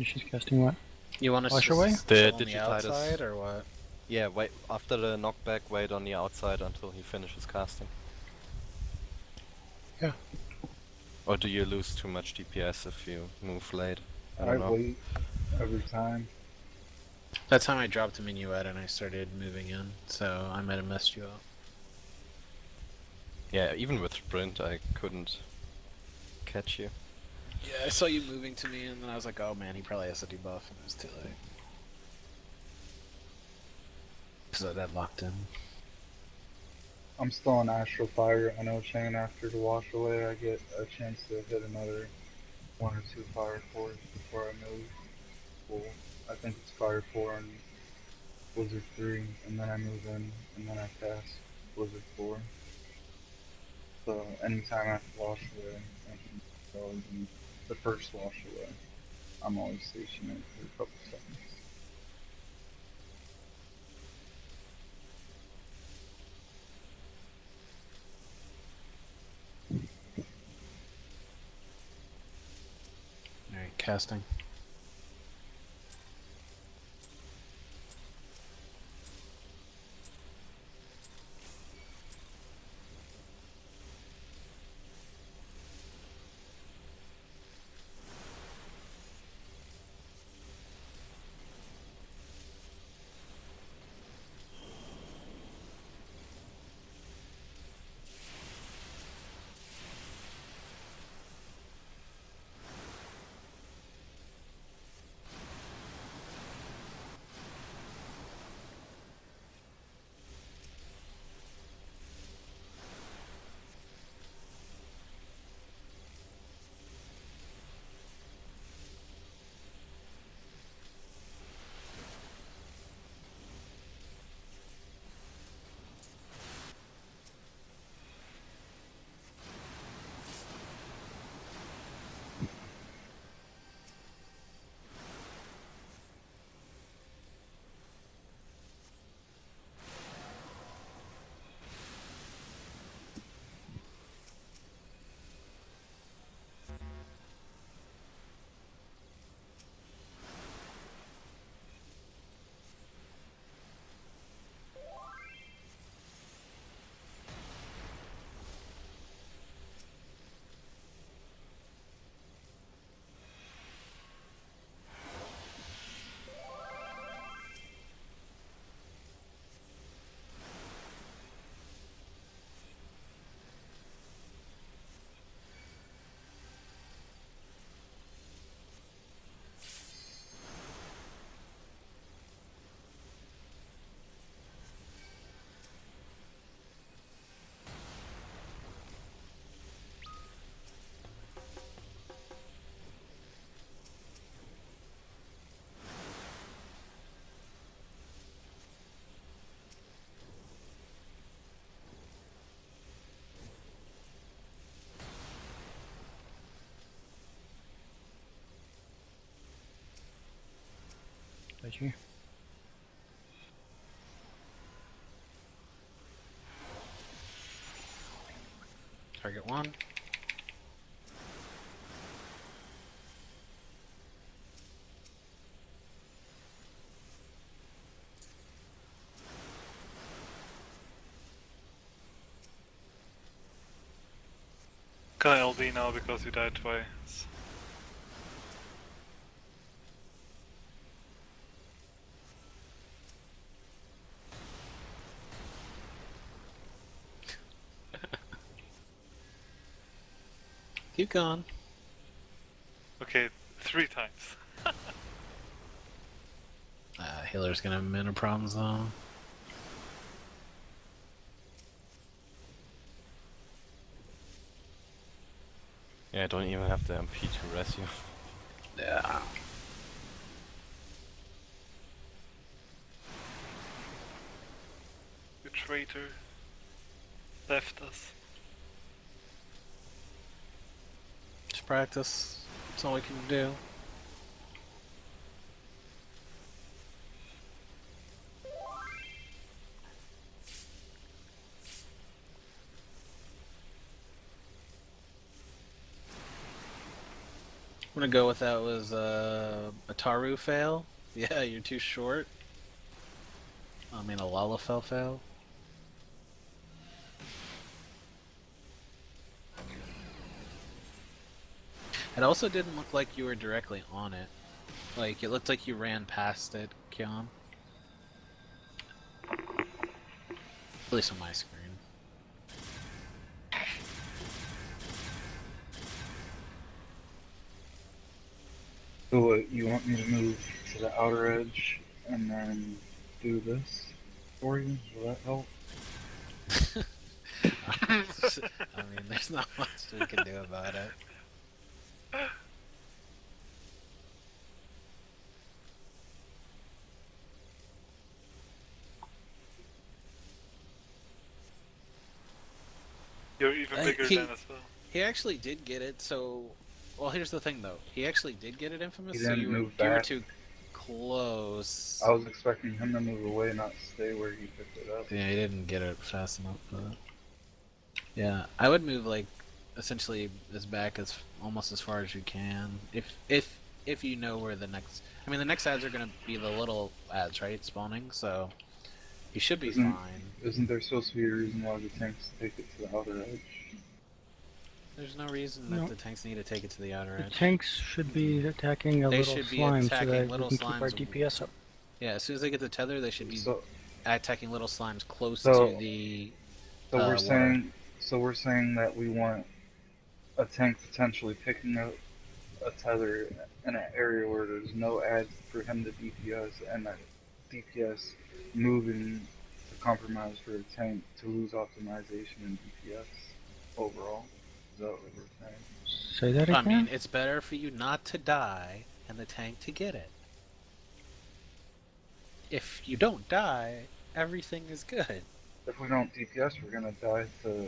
She's casting what? You want us Wash to away? stay on the Digititis. outside or what? Yeah, wait after the knockback, wait on the outside until he finishes casting. Yeah. Or do you lose too much DPS if you move late? I I don't know. wait every time. That time I dropped a minuet and I started moving in, so I might have messed you up. Yeah, even with sprint I couldn't catch you. Yeah, I saw you moving to me, and then I was like, oh man, he probably has a debuff, and it was too late. So that locked in. I'm still on Astral Fire. I know Chain after the wash away, I get a chance to hit another 1 or 2 Fire 4s before I move. Well, I think it's Fire 4 and Blizzard 3, and then I move in, and then I cast Blizzard 4. So anytime after wash away, or even the first wash away, I'm always stationary for a couple seconds. Alright, casting. Thank you. Target 1. Can I LB now because you died twice? Keep going. Okay, 3 times. Healer's gonna have mana problems though. Yeah, I don't even have the MP to res you. Yeah. You traitor. Left us. Just practice. That's all we can do. I'm gonna go with that was a Taru fail. Yeah, you're too short. I mean a Lalafell fail. It also didn't look like you were directly on it. Like, it looked like you ran past it, Kion. At least on my screen. So what, you want me to move to the outer edge and then do this for you? Will that help? I mean, there's not much we can do about it. You're even bigger he- than as well. He actually did get it, so... Well, here's the thing, though. He actually did get it, Infamous, He so didn't you were move back. too close. I was expecting him to move away, not stay where he picked it up. Yeah, he didn't get it fast enough, but... Yeah, I would move, like, essentially as back as almost as far as you can. If you know where the next... I mean, the next ads are gonna be the little ads, right? Spawning, so... You should be Isn't- fine. Isn't there supposed to be a reason why the tanks take it to the outer edge? There's no reason that No. the tanks need to take it to the outer The edge. tanks should be attacking a They little should be slime so attacking that we little can keep our slimes. DPS up. Yeah, as soon as they get the tether, they should be So, attacking little slimes close So- to the... so we're water. saying that we want a tank potentially picking up a tether in an area where there's no ads for him to DPS, and that DPS moving to compromise for a tank to lose optimization in DPS overall. Is that what we're saying? Say that I again? mean, it's better for you not to die and the tank to get it. If you don't die, everything is good. If we don't DPS, we're gonna die to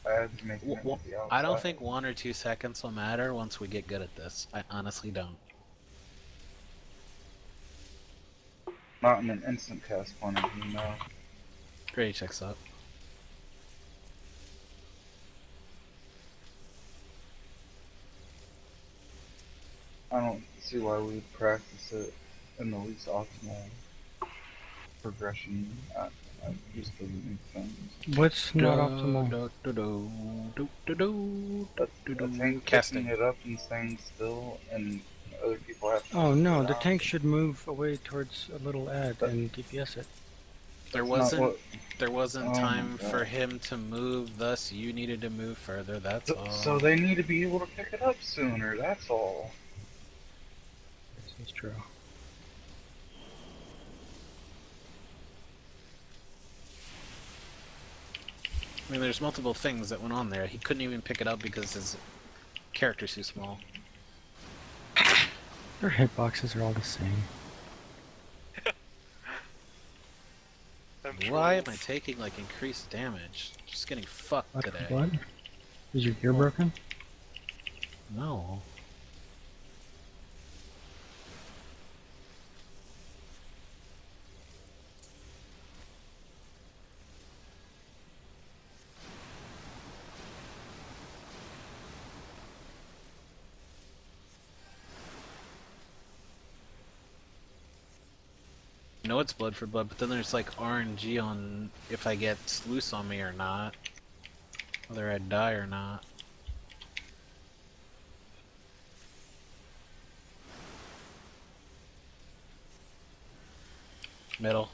ads making it to the outside. I don't think 1 or 2 seconds will matter once we get good at this. I honestly don't. Not in an instant cast point of view, no. Great, checks up. I don't see why we would practice it in the least optimal progression. It just doesn't make sense. What's not optimal? A tank Casting. picking it up and staying still, and other people have to Oh move no, it the out. tank should move away towards a little ad But- and DPS it. There Not wasn't what- there wasn't Oh my time God. for him to move, thus you needed to move further, that's all. So they need to be able to pick it up sooner, that's all. This is true. I mean, there's multiple things that went on there. He couldn't even pick it up because his character's too small. Their hitboxes are all the same. Why am I taking, like, increased damage? Just getting fucked What? today. What? Is your gear broken? No. You know it's blood for blood, but then there's like RNG on if I get sluice on me or not. Whether I die or not. Middle.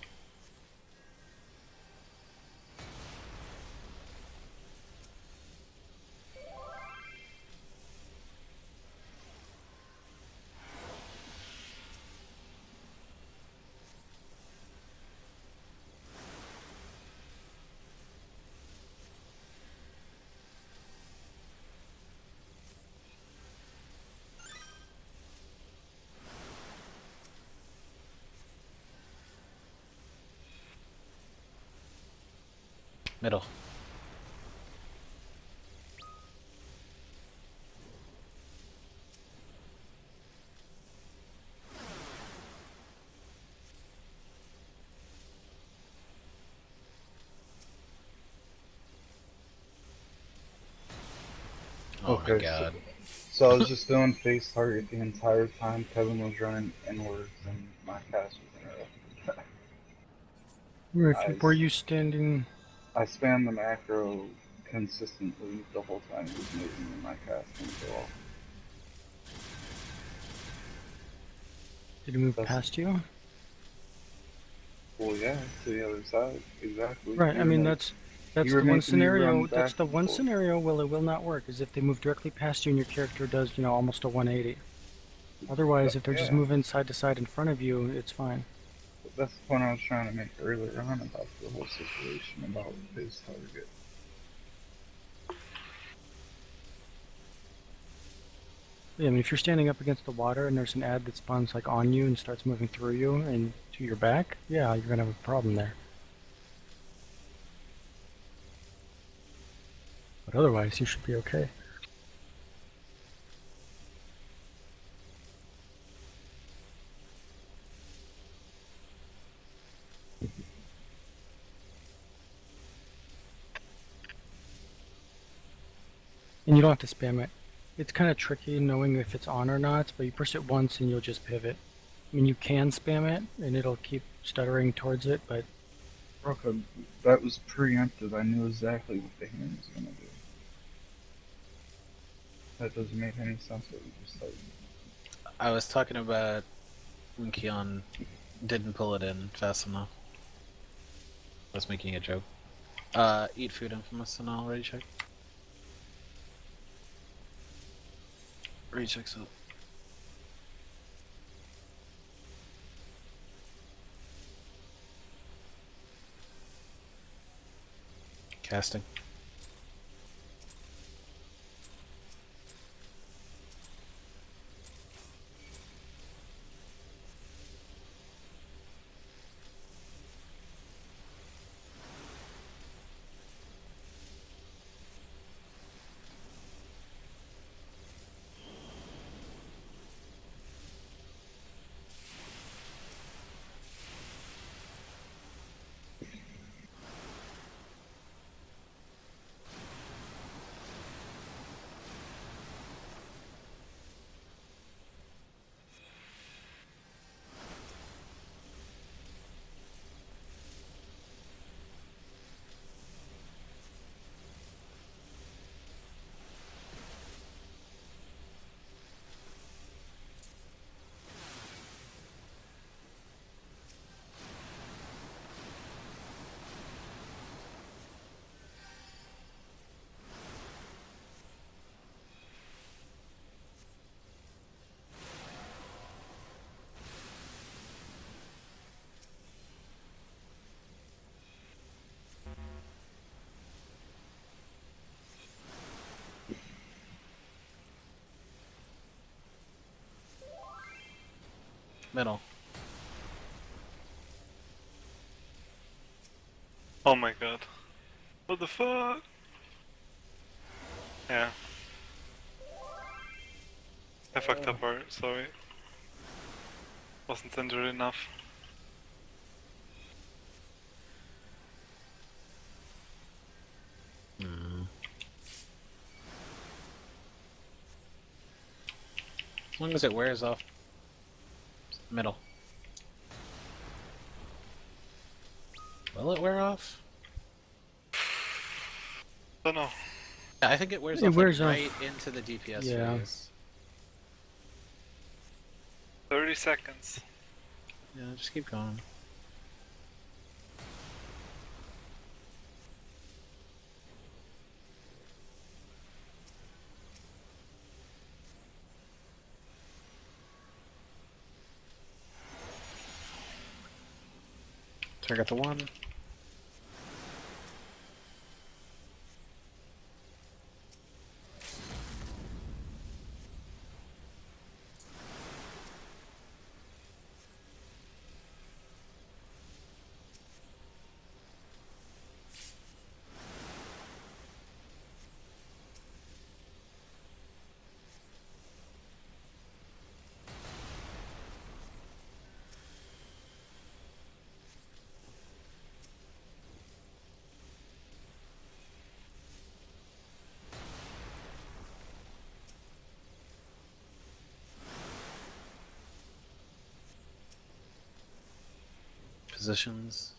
Middle. Oh my Okay, god. So I was just doing face target the entire time Kevin was running inwards and my cast was interrupted. Were you standing? I spammed the macro consistently the whole time he was moving and my cast didn't go off. Did he move That's- past you? Well, yeah, to the other side. Exactly. Right. I mean, that's you were the one making me run scenario. back That's the and one forth. scenario where it will not work. Is if they move directly past you and your character does, almost a 180. Otherwise, if they're just Yeah, moving side to side in front of you, it's fine. that's the point I was trying to make earlier on about the whole situation about his target. Yeah, I mean, if you're standing up against the water and there's an ad that spawns like on you and starts moving through you and to your back, yeah, you're gonna have a problem there. But otherwise, you should be okay. And you don't have to spam it. It's kind of tricky knowing if it's on or not, but you push it once and you'll just pivot. I mean, you can spam it and it'll keep stuttering towards it, but Okay, that was preemptive. I knew exactly what the hand was gonna do. That doesn't make any sense what you just said. I was talking about when Keon didn't pull it in fast enough. I was making a joke. Eat food infamous and I'll ready check. Ready checks up. Casting. Middle. Oh my god. What the fuck? Yeah. I fucked up her, sorry. Wasn't injured enough. As long as it wears off. Middle. Will it wear off? Don't know. Yeah, I think it wears It off wears like, off. right into the DPS Yeah. phase. 30 seconds. Yeah, just keep going. Target the one. Positions.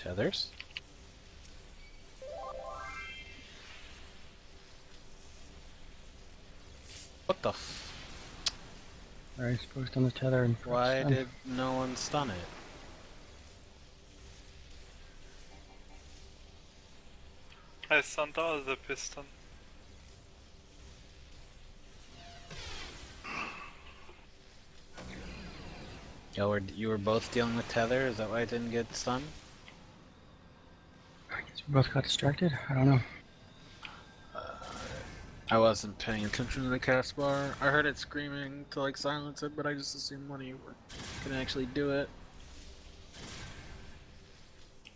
Tethers? What the f... Alright, supposed on the tether and Why stun. did no one stun it? I stunned the other piston. You were both dealing with tether, is that why it didn't get stunned? I guess we both got distracted? I don't know. I wasn't paying attention to the cast bar. I heard it screaming to like silence it, but I just assumed one of you were gonna actually do it.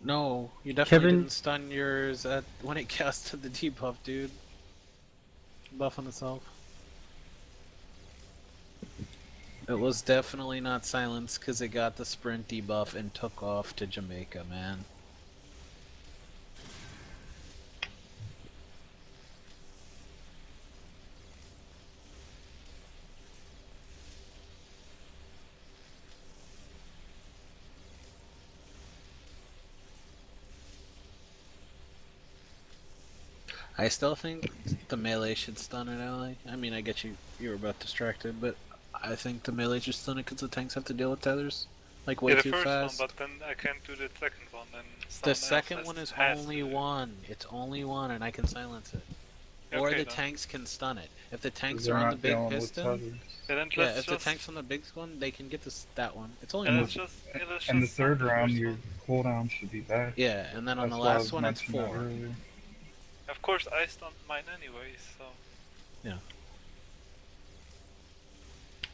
No, you definitely Kevin- didn't stun yours at when it casted the debuff, dude. Buff on itself. It was definitely not silenced because it got the sprint debuff and took off to Jamaica, man. I still think the melee should stun an ally. I mean, I get you were both distracted, but I think the melee should stun it because the tanks have to deal with tethers like way Yeah, the too first fast. one, but then I can't do the second one. And The someone else second one is has only to do it. one. It's only one, and I can silence it. Or Okay, the then. tanks can stun it. If the tanks They're are on not the big dealing with piston, tethers. Yeah, then yeah, let's if the just, tank's on the big one, they can get that one. It's only yeah, one. let's just, yeah, let's And the just stun third the round, first your one. cooldown should be back. Yeah, and then on That's the why I last was one it's mentioning that 4. earlier. Of course, I stunned mine anyway, so.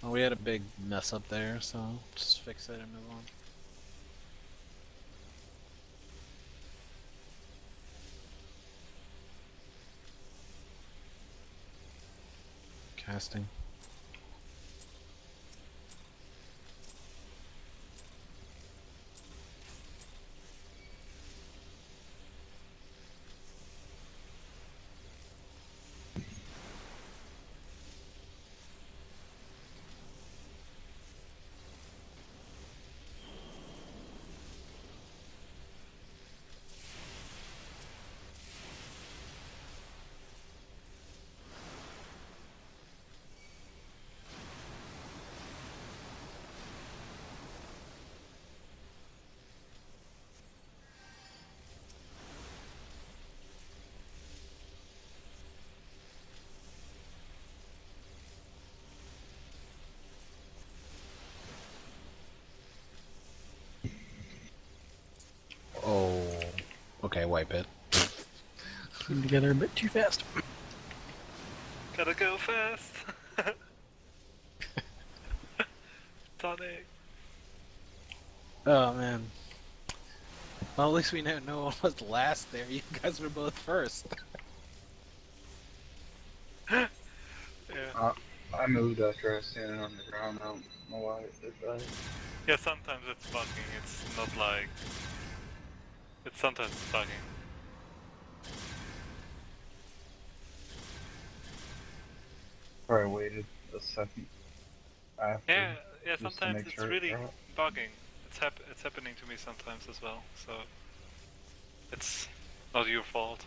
Well, we had a big mess up there, so just fix it and move on. Casting. Oh, okay, wipe it. Came together a bit too fast. Gotta go fast! Tonic! Oh man. Well, at least we know no one was last there. You guys were both first. Yeah. I moved after I was standing on the ground. I don't know why it did that. Yeah, sometimes it's bugging, it's not like... It's sometimes bugging. Probably waited a second after. Yeah, just to sometimes make it's sure it really dropped. bugging. It's happening to me sometimes as well, so... It's not your fault.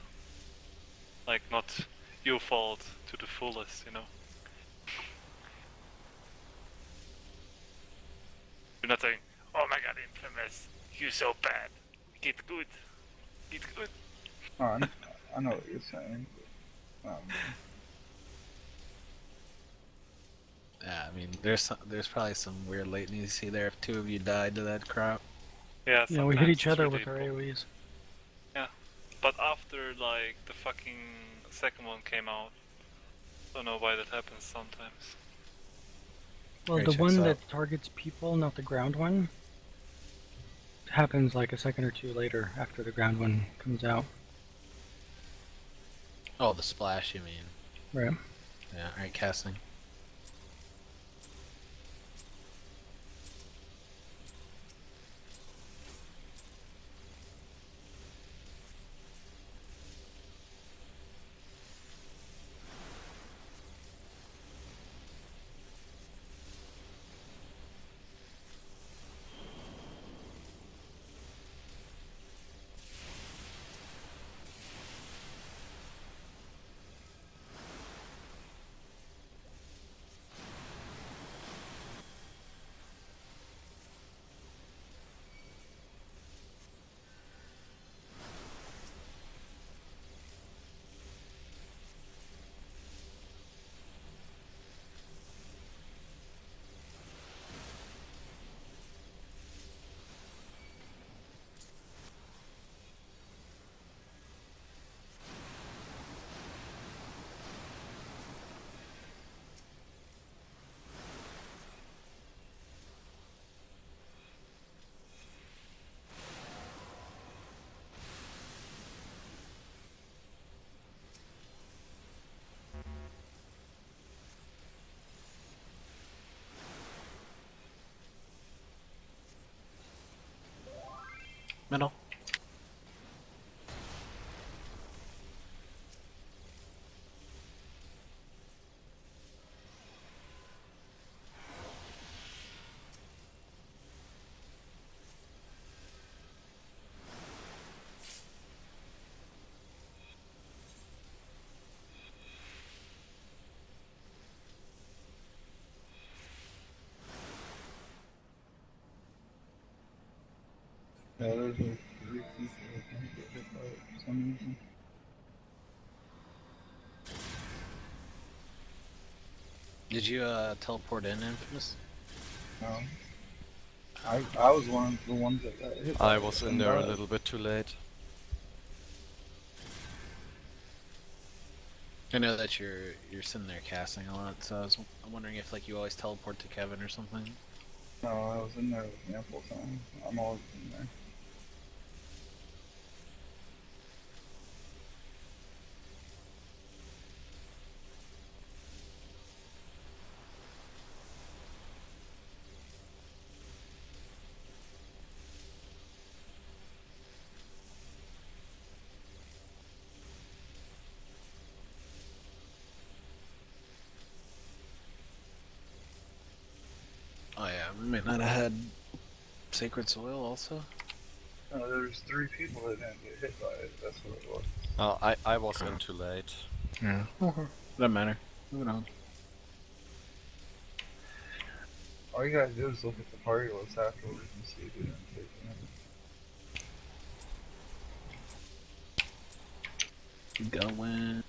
Like, not your fault to the fullest, you know? You're not saying, oh my god, Infamous, you're so bad. Get good. Get good. Oh, I know what you're saying. Yeah, I mean, there's probably some weird latency there if 2 of you died to that crap. Yeah, Yeah, we hit sometimes each it's other really with our bugging. AoEs. But after, like, the fucking second one came out, don't know why that happens sometimes. Well, Great, the checks one out. that targets people, not the ground one, happens like a second or two later after the ground one comes out. Oh, the splash, you mean? Right. Yeah, alright, casting. Middle. Yeah, there's like 3 people that can't get hit by it for some reason. Did you teleport in, Infamous? No. I was one of the ones that got hit by I it was in and there a died. little bit too late. I know that you're sitting there casting a lot, so I'm wondering if like you always teleport to Kevin or something. No, I was in there with ample time. I'm always in there. Oh yeah, we may not have had Sacred Soil also. No, there's 3 people that didn't get hit by it. That's what it was. I was in too late. Yeah. Doesn't matter. Moving on. All you gotta do is look at the party list afterwards and see if you didn't take it. Going.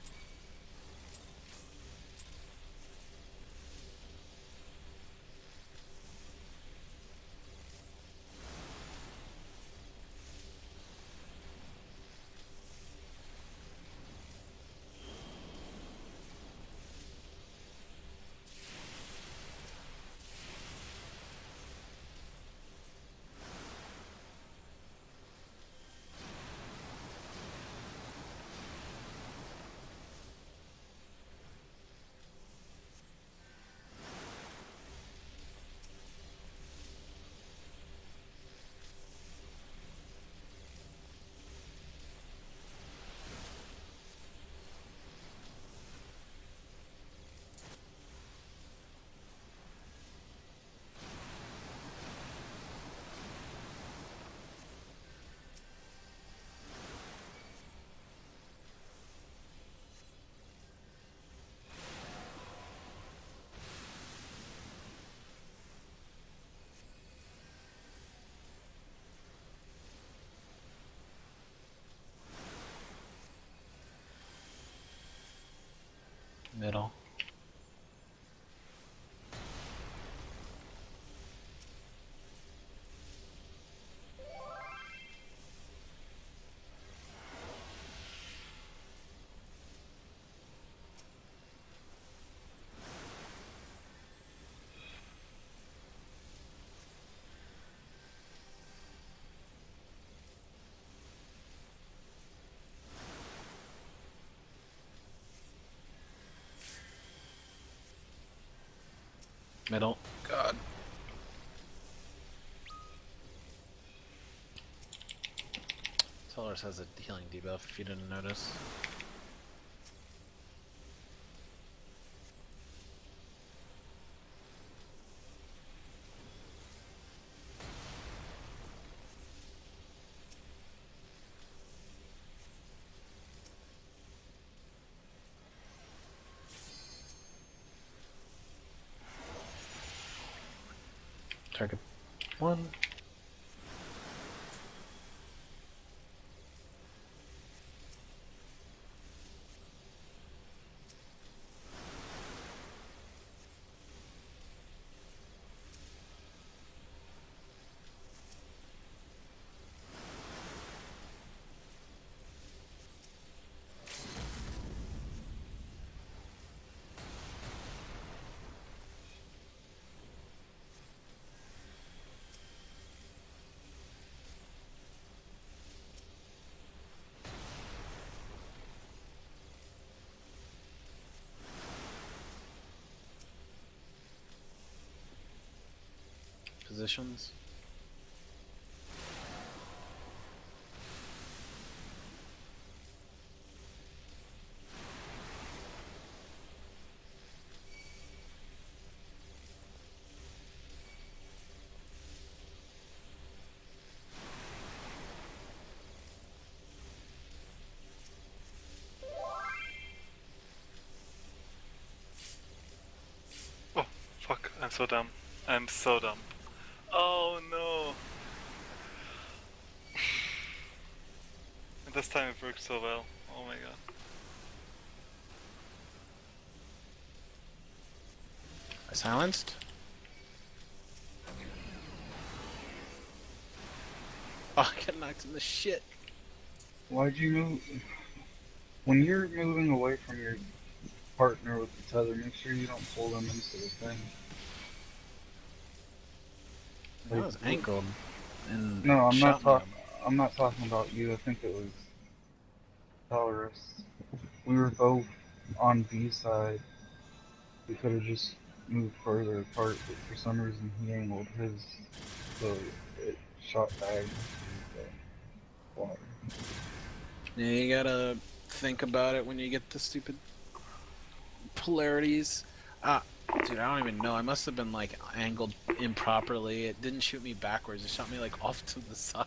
Middle. Middle. God. Tellers has a healing debuff if you didn't notice. Target 1. Positions. so dumb. I'm so dumb. Oh no! And this time it worked so well. Oh my god. I silenced? Oh, I got knocked in the shit. Why'd you move? When you're moving away from your partner with the tether, make sure you don't pull them into the thing. I was angled and No, I'm not shot me. I'm not talking about you. I think it was Taurus. We were both on B side. We could have just moved further apart, but for some reason he angled his, so it shot back into the water. Yeah, you gotta think about it when you get the stupid polarities. Dude, I don't even know. I must have been like angled improperly. It didn't shoot me backwards. It shot me like off to the side.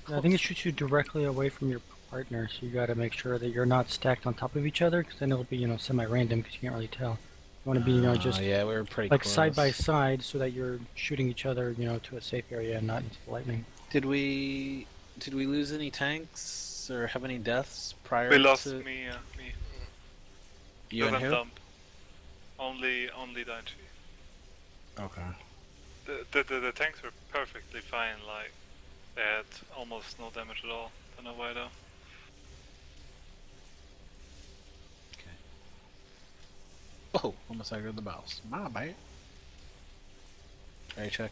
I think it shoots you directly away from your partner, so you got to make sure that you're not stacked on top of each other, because then it'll be, semi-random, because you can't really tell. You want to be, just yeah, we were pretty like close. side by side, so that you're shooting each other, to a safe area and not into the lightning. Did we lose any tanks or have any deaths prior We lost to me. you and Went who? dump. Only Daichi. Okay. The tanks were perfectly fine, like, they had almost no damage at all. Don't know why though. Oh, almost aggroed the boss. My bad. Alright, check.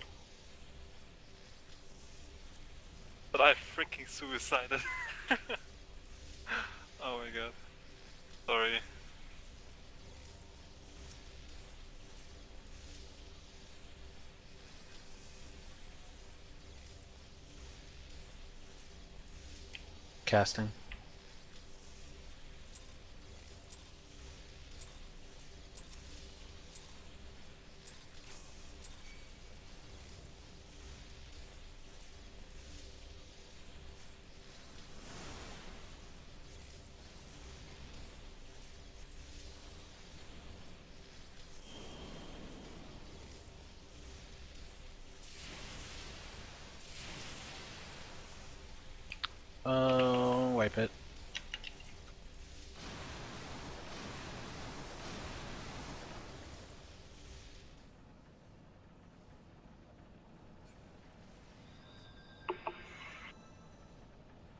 But I freaking suicided. Oh my god. Sorry. Casting. Wipe it.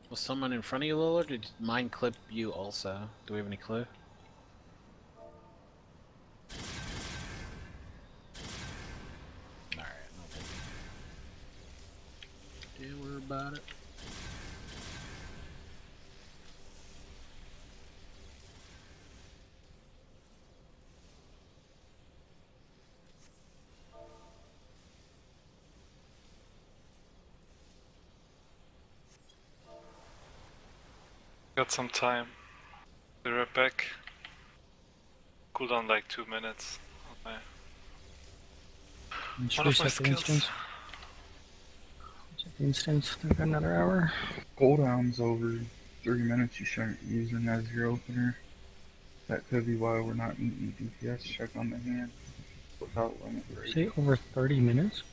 Was someone in front of you, Lil, or did mine clip you also? Do we have any clue? Alright, no biggie. Don't worry about it. Got some time. Be right back. Cooldown like 2 minutes. Okay. And One of my reset the skills. instance. Reset the instance. I've got another hour. Cooldown's over 3 minutes. You shouldn't use them as your opener. That could be why we're not eating DPS check on the hand without limit break. Say over 30 minutes?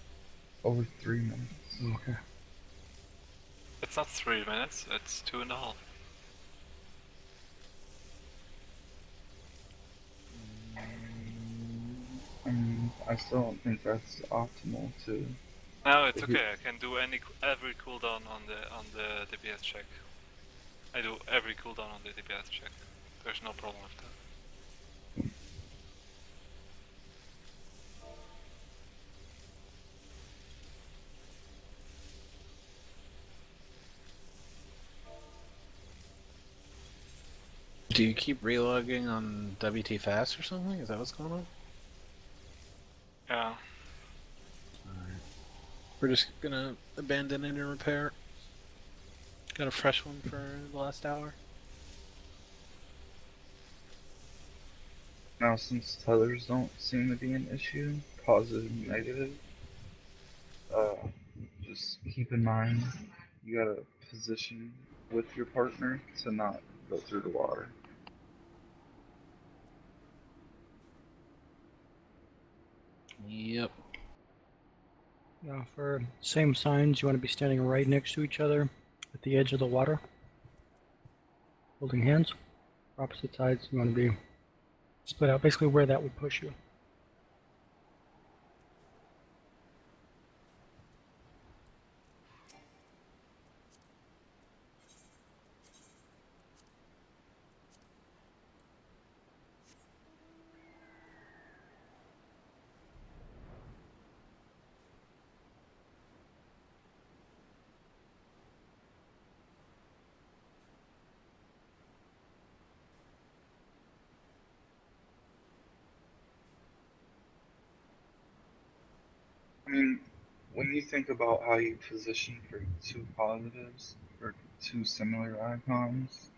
Over 3 minutes. Okay. It's not 3 minutes, it's 2.5. I mean, I still don't think that's optimal to. No, it's okay. I can do every cooldown on the DPS check. I do every cooldown on the DPS check. There's no problem with that. Do you keep relogging on WT Fast or something? Is that what's going on? Yeah. Alright. We're just gonna abandon it and repair. Got a fresh one for the last hour. Now, since tethers don't seem to be an issue, positive and negative, just keep in mind you gotta position with your partner to not go through the water. Yep. Now for same signs, you want to be standing right next to each other at the edge of the water, holding hands. For opposite sides, you want to be split out, basically where that would push you. I mean, when you think about how you position for two positives or two similar icons,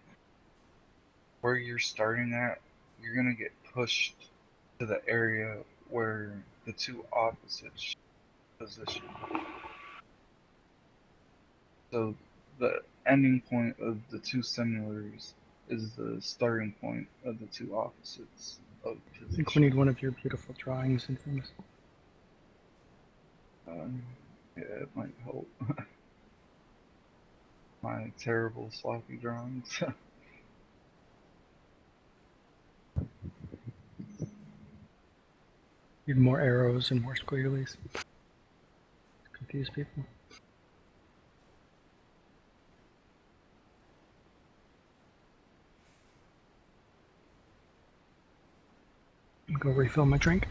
where you're starting at, you're gonna get pushed to the area where the two opposites position. So the ending point of the two similars is the starting point of the two opposites of I think we position. need one of your beautiful drawings and things. Yeah, it might help. My terrible sloppy drawings. Need more arrows and more squigglies. Confuse people. Go refill my drink.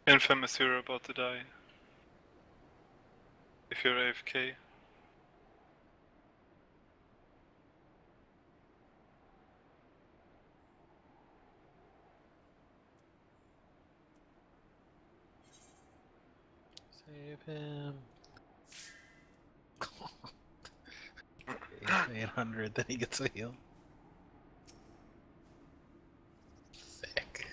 Infamous, you're about to die. If you're AFK. Save him. 800, then he gets a heal. Sick.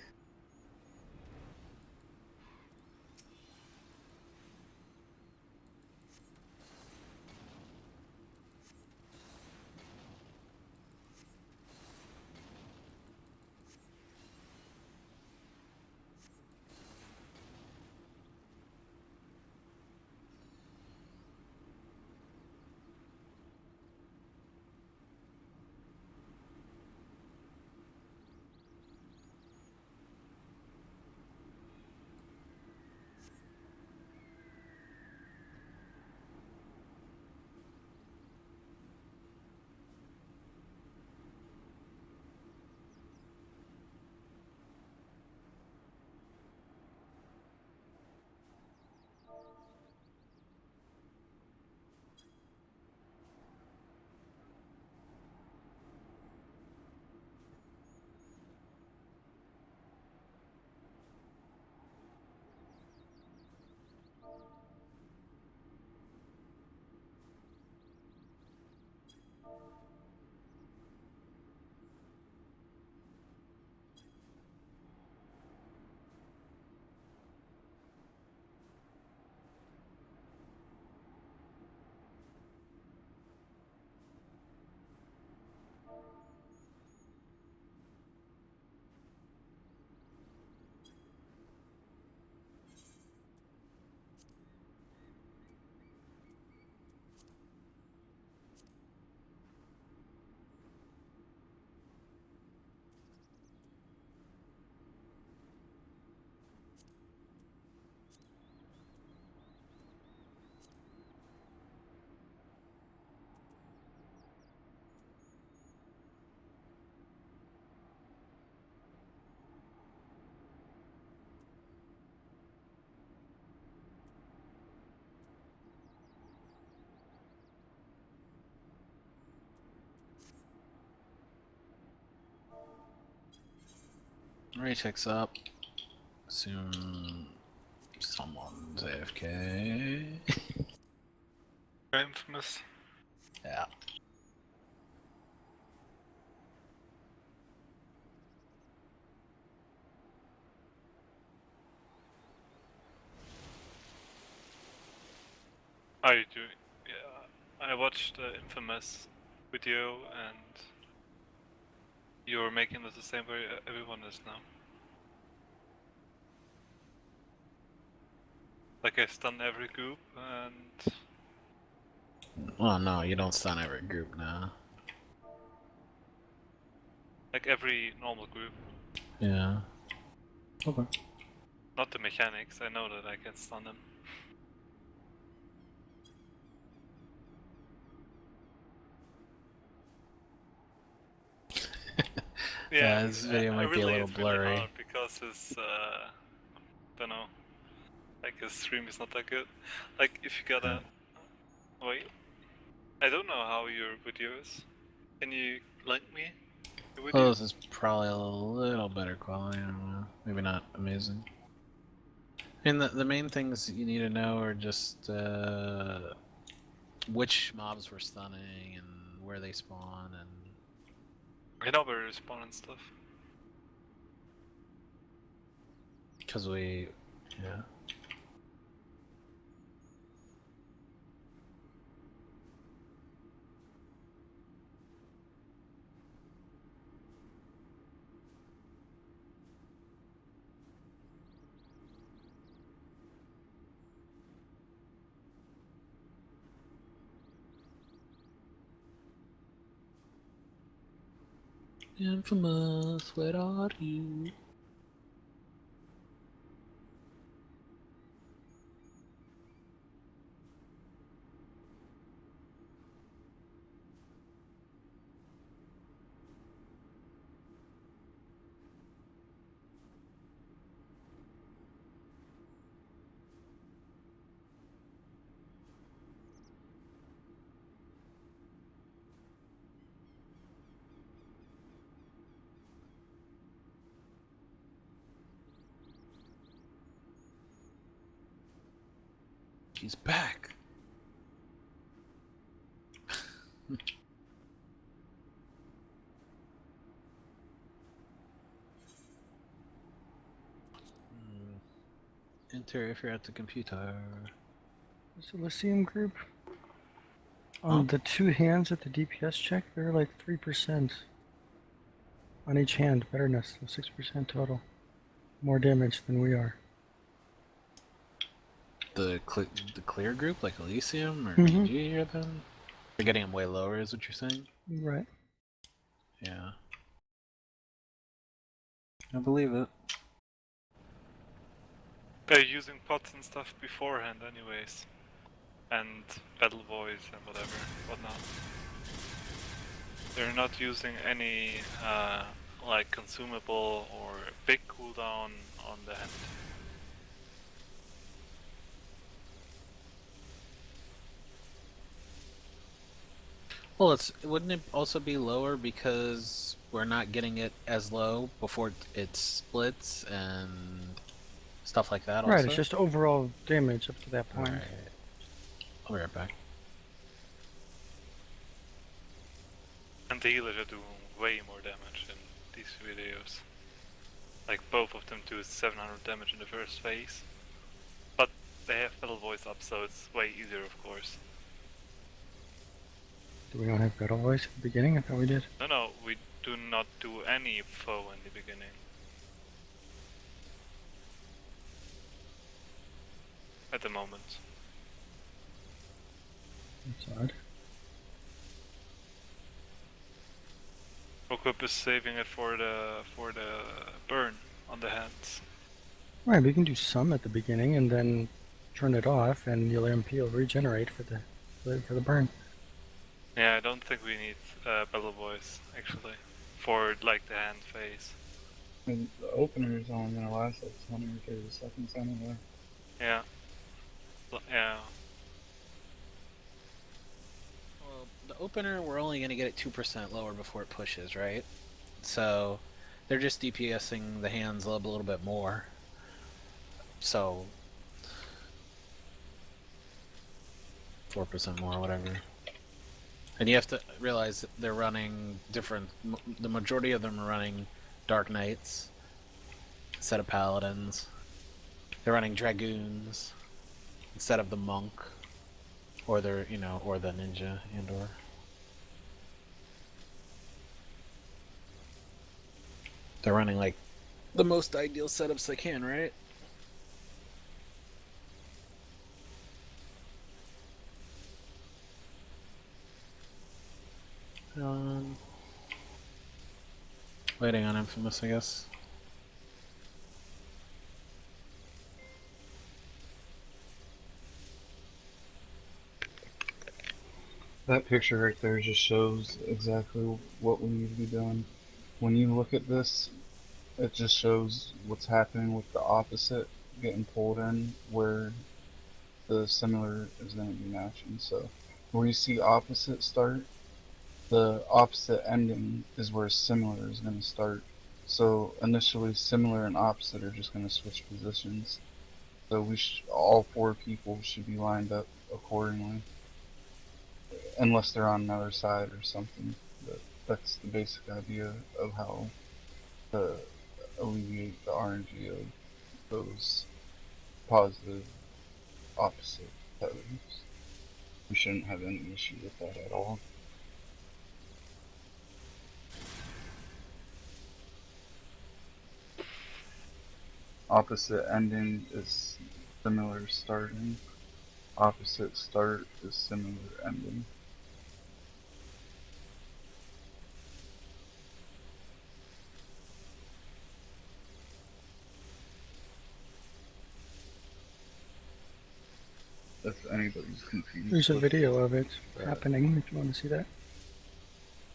Raycheck's up. Assume someone's AFK. Infamous. Yeah. How you doing? Yeah, I watched the Infamous video and you're making this the same way everyone is now. Like I stun every group and Well, no, you don't stun every group now. like every normal group. Yeah. Okay. Not the mechanics, I know that I can stun them. Yeah, this video might be a little blurry. Really hard because his, don't know, like his stream is not that good. Like if you gotta, wait, I don't know how your video is. Can you link me the video? Oh, this is probably a little better quality, I don't know. Maybe not amazing. I mean, the main things you need to know are just which mobs we're stunning and where they spawn and... I know where you spawn and stuff. Because we... yeah. Infamous, where are you? He's back. Enter if you're at the computer. So Lyceum group. Huh? The two hands at the DPS check, they're like 3% on each hand. Betterness, so 6% total. More damage than we are. The clear group, like Elysium or Mhm. PG, or them? They're getting them way lower, is what you're saying? Right. Yeah. I believe it. They're using pots and stuff beforehand, anyways, and battle voice and whatnot. They're not using any like consumable or big cooldown on the hand. Well, wouldn't it also be lower because we're not getting it as low before it splits and stuff like that? Right, Also, it's just overall damage up to that point. Alright. I'll be right back. And the healers are doing way more damage in these videos. Like both of them do 700 damage in the first phase. But they have battle voice up, so it's way easier, of course. Do we not have battle voice at the beginning? I thought we did. No, we do not do any foe in the beginning. At the moment. That's odd. Rokup is saving it for the burn on the hands. Right, we can do some at the beginning and then turn it off, and your MP will regenerate for the burn. Yeah, I don't think we need battle voice actually for like the hand phase. And the opener is only gonna last like 20 or 30 seconds anyway. Yeah. Yeah. Well, the opener, we're only going to get it 2% lower before it pushes, right? So, they're just DPSing the hands a little bit more. So, 4% more, whatever. And you have to realize that they're running different. The majority of them are running Dark Knights instead of Paladins. They're running Dragoons instead of the Monk, or they're or the Ninja and/or. They're running like the most ideal setups they can, right? Waiting on Infamous, I guess. That picture right there just shows exactly what we need to be doing. When you look at this, it just shows what's happening with the opposite getting pulled in, where the similar is going to be matching. So where you see opposite start, the opposite ending is where similar is going to start. So initially similar and opposite are just going to switch positions. So all four people should be lined up accordingly. Unless they're on another side or something. But that's the basic idea of how to alleviate the RNG of those positive opposite patterns. We shouldn't have any issue with that at all. Opposite ending is similar starting. Opposite start is similar ending. If anybody's confused. There's a with video of it that. happening if you want to see that.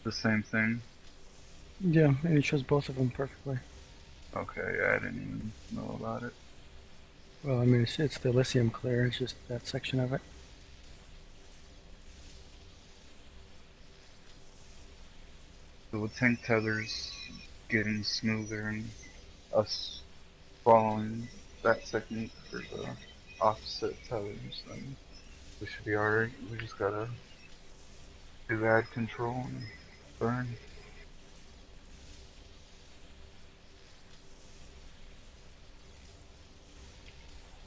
The same thing? Yeah, and it shows both of them perfectly. Okay, yeah, I didn't even know about it. Well, I mean, it's the Elysium clear, it's just that section of it. So with tank tethers getting smoother and us following that technique for the opposite tethers, then we should be alright. We just gotta do ad control and burn.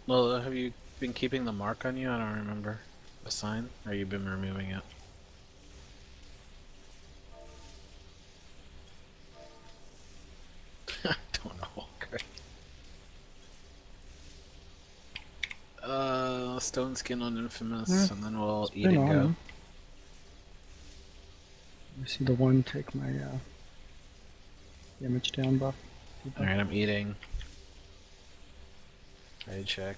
Well, have you been keeping the mark on you? I don't remember. The sign? Or you've been removing it? I don't know. Great. Stone skin on Infamous, and then we'll eat Been and on go. him. You see the one take my damage down buff. Alright, I'm eating. Ready to check.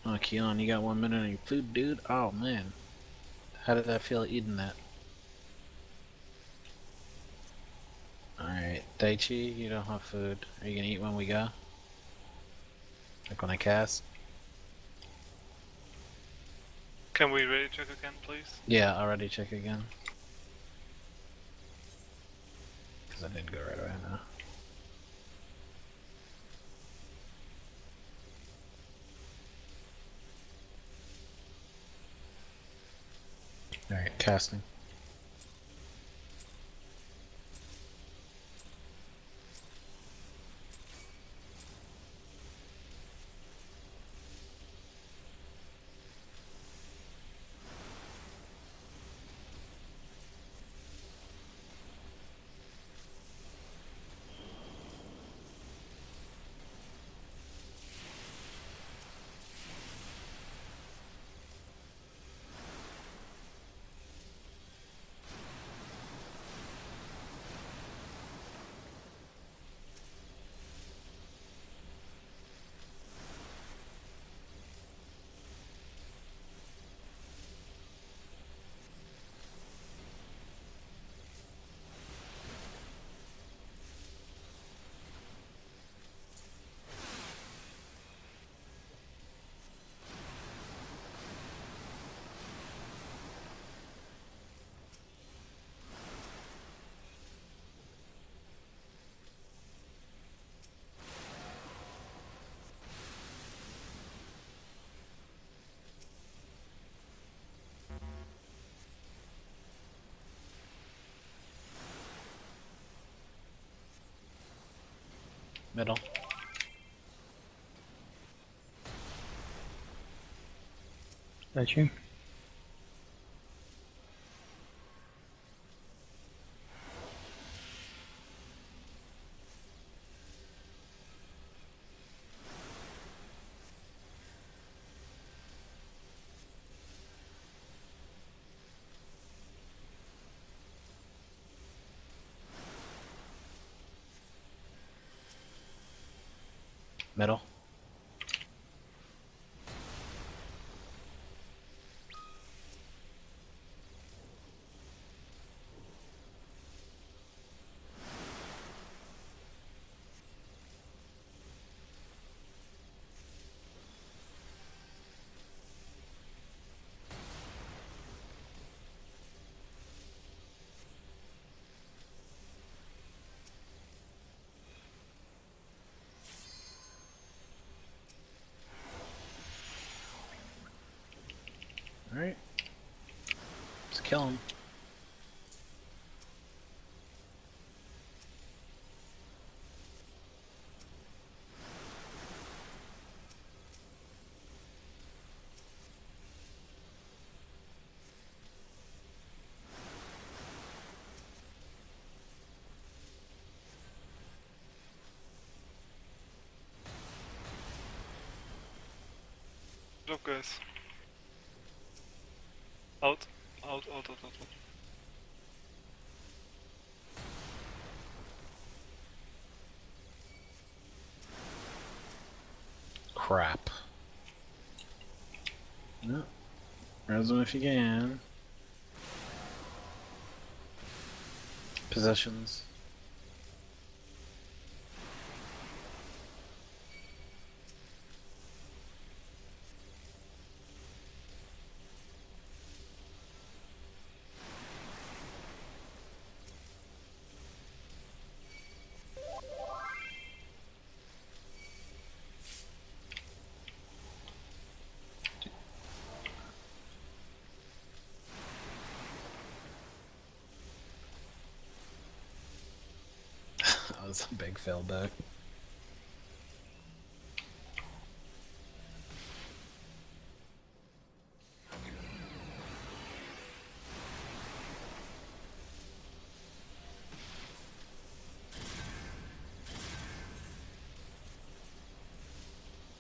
Oh, Keon, you got 1 minute on your food, dude? Oh, man. How did that feel eating that? Alright, Daichi, you don't have food. Are you gonna eat when we go? Like when I cast? Can we ready check again, please? Yeah, already check again. Because I didn't go right away now. Alright, casting. Middle. Daichi. Middle. Alright. Let's kill him. Good job, guys. Out. Out, out, out, out, out. Crap. No. Res him if you can. Possessions. was a big failback.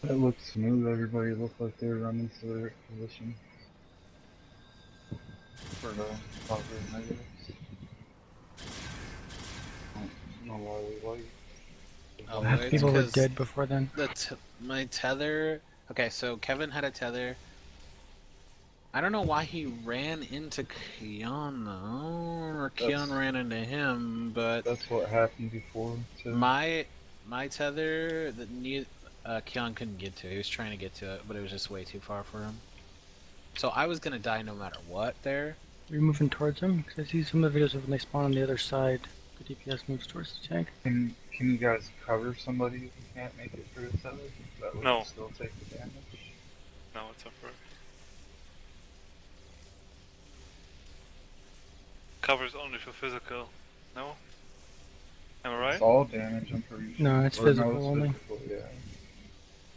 It looked smooth. Everybody looked like they were running to their position for the positive negatives. I don't know why we like. Oh, Half it's people were 'cause dead before then. my tether. Okay, so Kevin had a tether. I don't know why he ran into Keon though, or Keon ran into him, but That's what happened before too. my tether that Keon couldn't get to. He was trying to get to it, but it was just way too far for him. So I was gonna die no matter what there. Are you moving towards them? Because I see some of the videos of when they spawn on the other side, the DPS moves towards the tank. Can you guys cover somebody if you can't make it through the tether? That way No. you still take the damage. No, it's temporary. Covers only for physical. No? Am I right? It's all damage, I'm pretty sure. No, it's Or physical it's only. physical, yeah.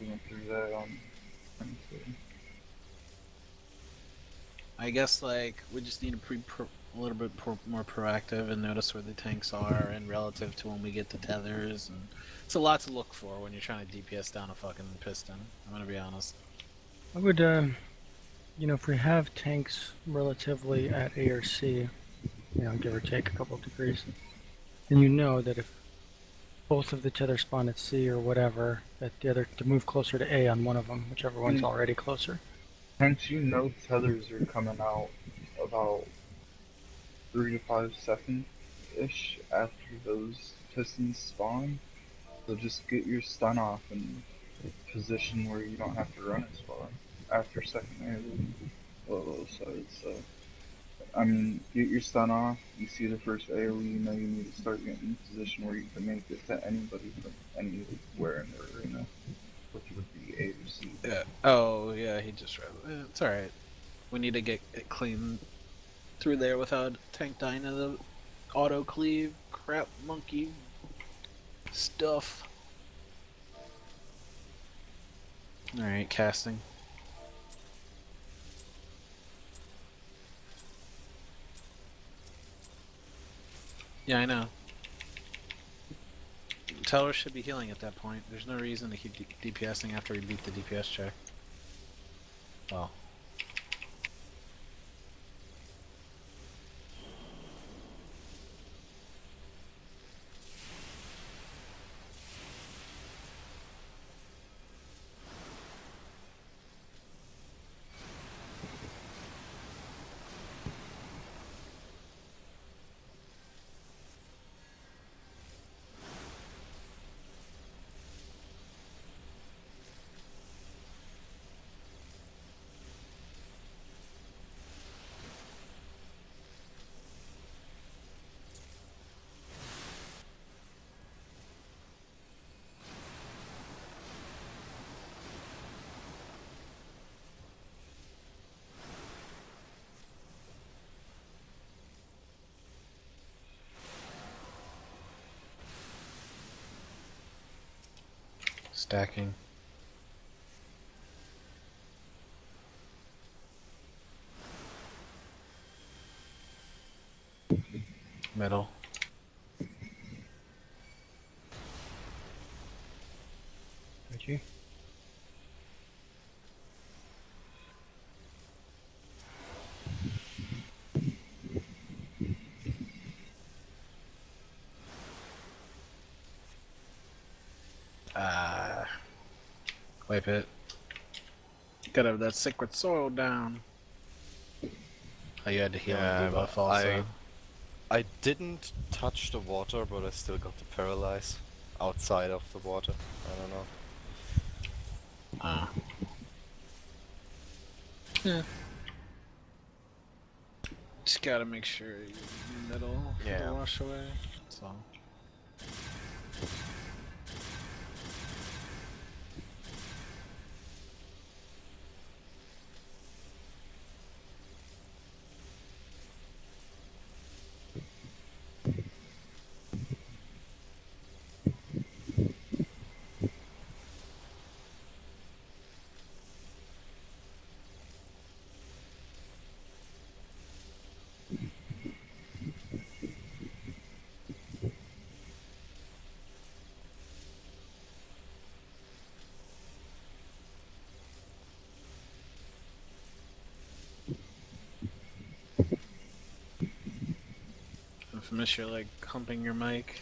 We went through that on Wednesday. I guess like we just need to be a little bit more proactive and notice where the tanks are and relative to when we get the tethers, and it's a lot to look for when you're trying to DPS down a fucking piston. I'm gonna be honest. I would, you know, if we have tanks relatively at A or C, you know, give or take a couple of degrees, then you know that if both of the tether spawn at C or whatever, that the other to move closer to A on one of them, whichever one's already closer. Hence, you know tethers are coming out about 3 to 5 seconds-ish after those pistons spawn. So just get your stun off and position where you don't have to run as far after secondary side. So, I mean, get your stun off, you see the first AoE, you know you need to start getting in a position where you can make it to anybody from anywhere in the arena, which would be A or C. Yeah. Oh yeah, he just read. It's all right. We need to get it clean through there without tank dying to the auto cleave crap monkey stuff. All right, casting. Yeah, I know. Teller should be healing at that point. There's no reason to keep DPSing after we beat the DPS check. Well. Stacking. Middle. Got you. Wipe it. Gotta have that sacred soil down. Oh, you had to heal and debuff also. I didn't touch the water, but I still got to paralyze outside of the water. I don't know. Ah. Yeah. Just gotta make sure you're in the middle for the wash away. That's all. Infamous, you're like humping your mic.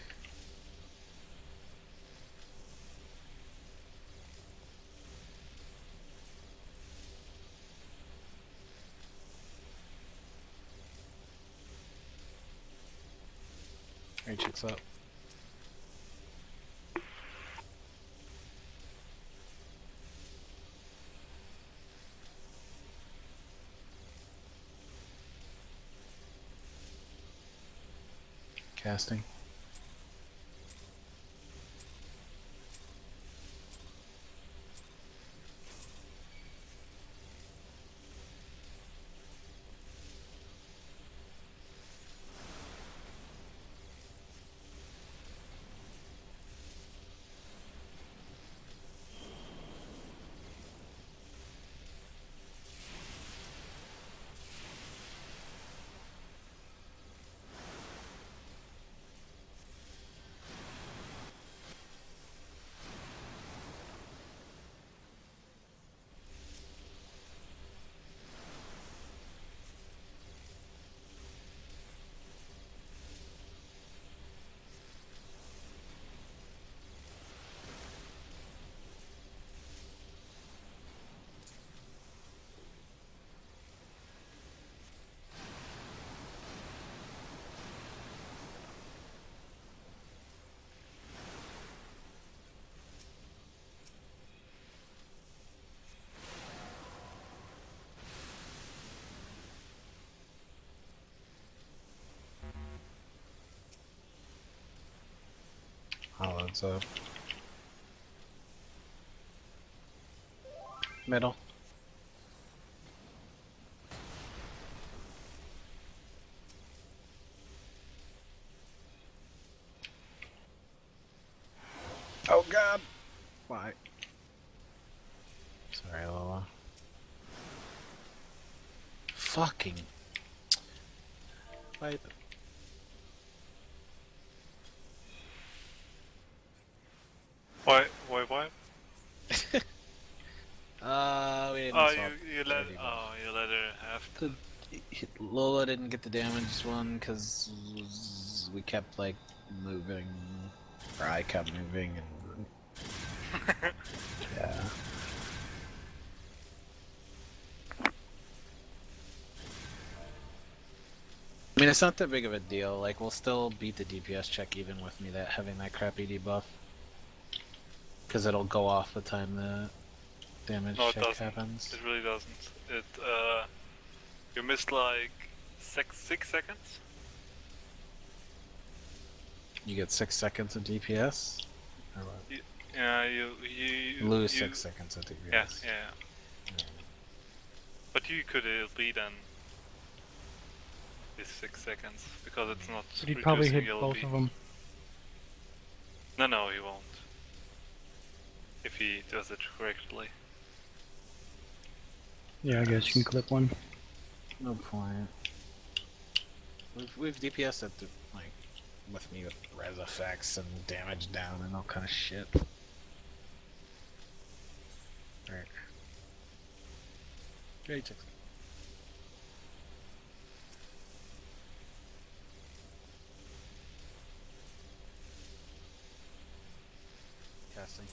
Hey, checks up. Casting. Holland's up. Middle. Oh god! Why? Sorry, Lola. Fucking. Pipe. Why? We didn't Oh, swap you let the debuff. you let her have to. Lola didn't get the damaged one because we kept like moving, or I kept moving, and yeah. I mean, it's not that big of a deal. Like, we'll still beat the DPS check even with me having that crappy debuff, because it'll go off the time the damage No, it check doesn't. happens. It really doesn't. It you missed like 6 seconds. You get 6 seconds of DPS, or what? Yeah, you Lose you, 6 seconds of DPS. Yeah. But you could lead in these 6 seconds because it's not. But he'd probably hit reducing both LB. of them. No, he won't. If he does it correctly. Yeah, I guess you can clip one. No point. We've DPS at the, like, with me with res effects and damage down and all kind of shit. Right. Great. Casting.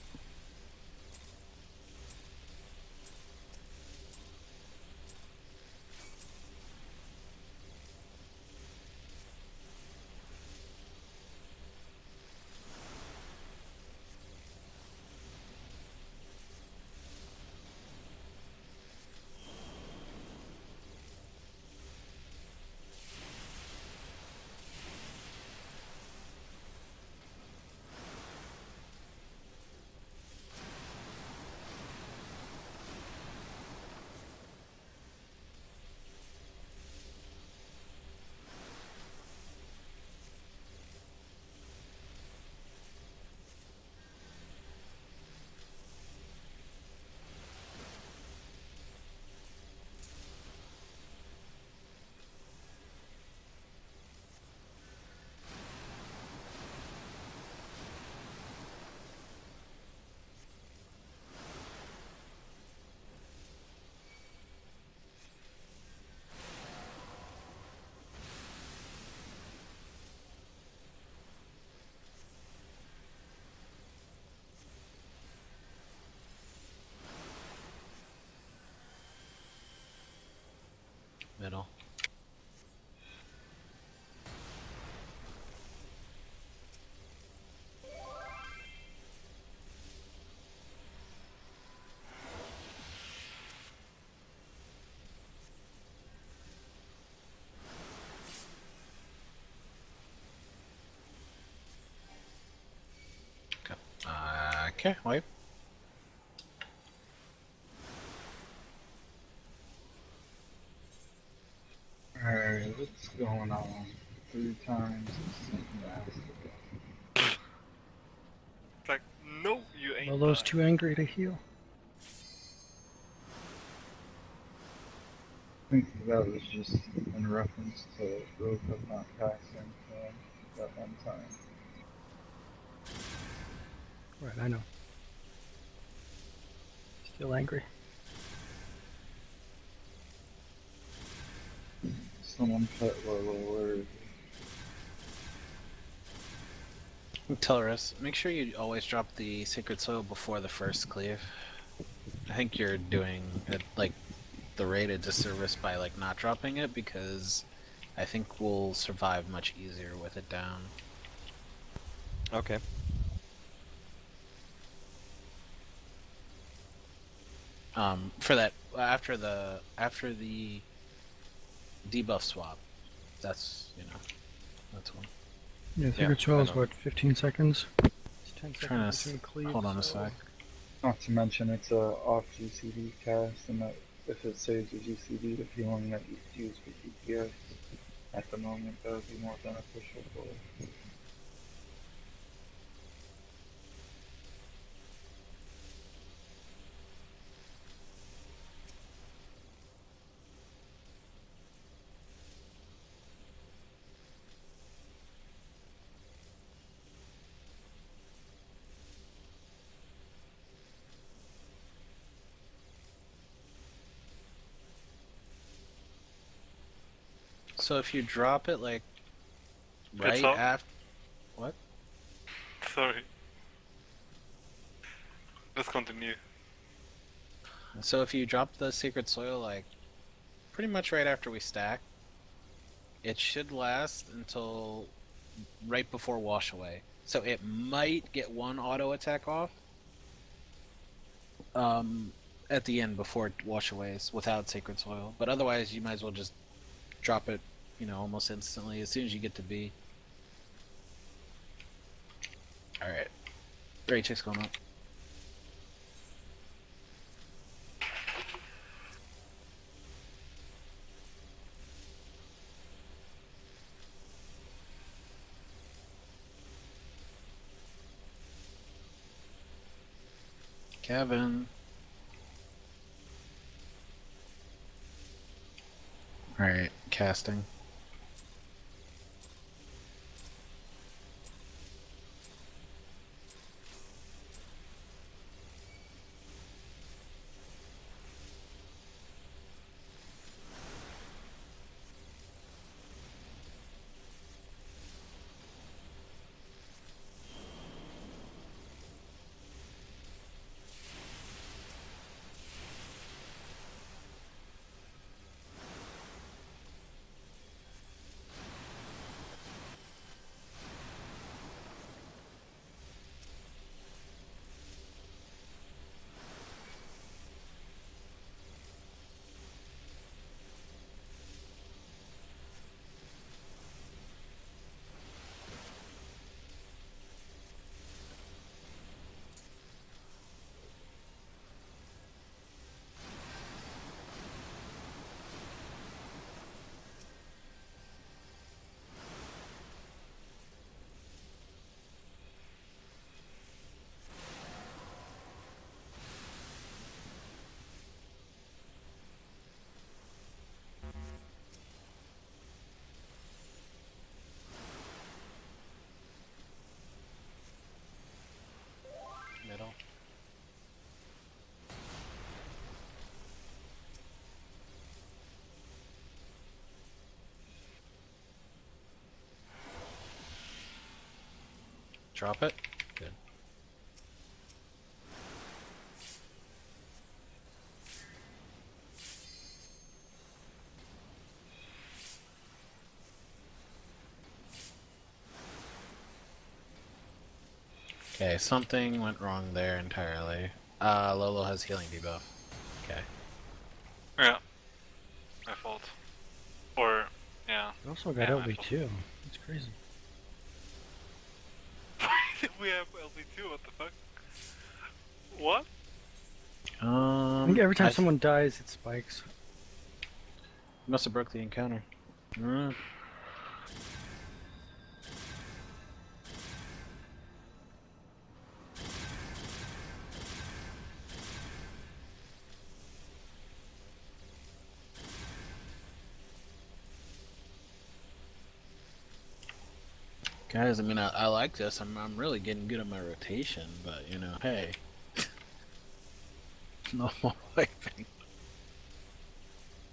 Okay, wipe. Alright, what's going on? 3 times it's sent mass again. It's like, no, you ain't Lolo's dying. too angry to heal. I think that was just in reference to Rokup not passing that one time. Right, I know. Still angry. Someone put Lolo, where is he? Tellerus, make sure you always drop the sacred soil before the first cleave. I think you're doing it like the raid a disservice by like not dropping it, because I think we'll survive much easier with it down. Okay. For that after the debuff swap, that's that's one. Yeah, Sacred Soil I is know. what, 15 seconds? It's 10 Trying seconds to between cleaves. hold on a so- sec. Not to mention it's a off GCD cast, and that if it saves a GCD, the healing that you use for DPS at the moment, that would be more beneficial for it. So if you drop it like right It's up. after what? Sorry. Let's continue. So if you drop the sacred soil like pretty much right after we stack, it should last until right before wash away. So it might get one auto attack off at the end before wash aways without sacred soil. But otherwise you might as well just drop it, almost instantly as soon as you get to B. Alright. Rate check's going up. Kevin. Alright, casting. Middle. Drop it. Good. Okay, something went wrong there entirely. Lolo has healing debuff. Okay. Yeah. My fault. Or, yeah. You also got Yeah, my LB fault. too. It's crazy. We have LB2, what the fuck? What? I think every time someone dies, it spikes. Must have broke the encounter. Mm. Guys, I mean, I like this. I'm really getting good at my rotation, but you know, hey, no more wiping.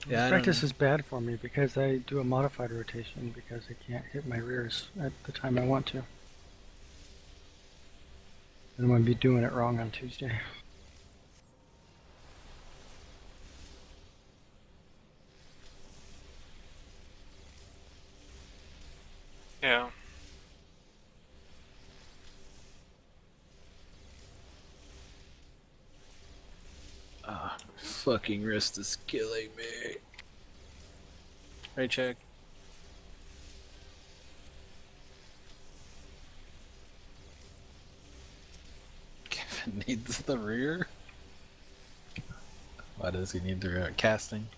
This practice is bad for me because I do a modified rotation because I can't hit my rears at the time I want to. And I'm going to be doing it wrong on Tuesday. Yeah. Ah, fucking wrist is killing me. Right, check. Kevin needs the rear. Why does he need the rear? Casting.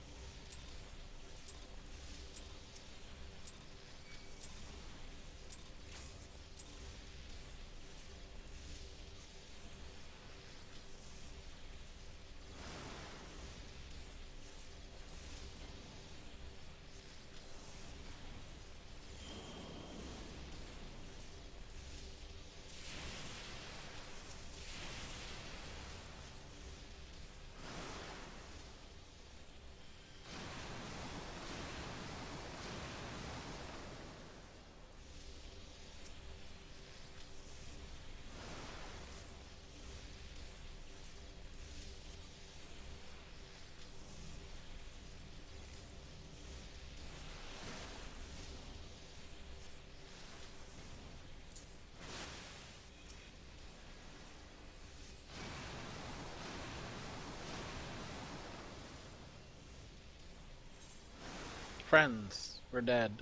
Friends, we're dead.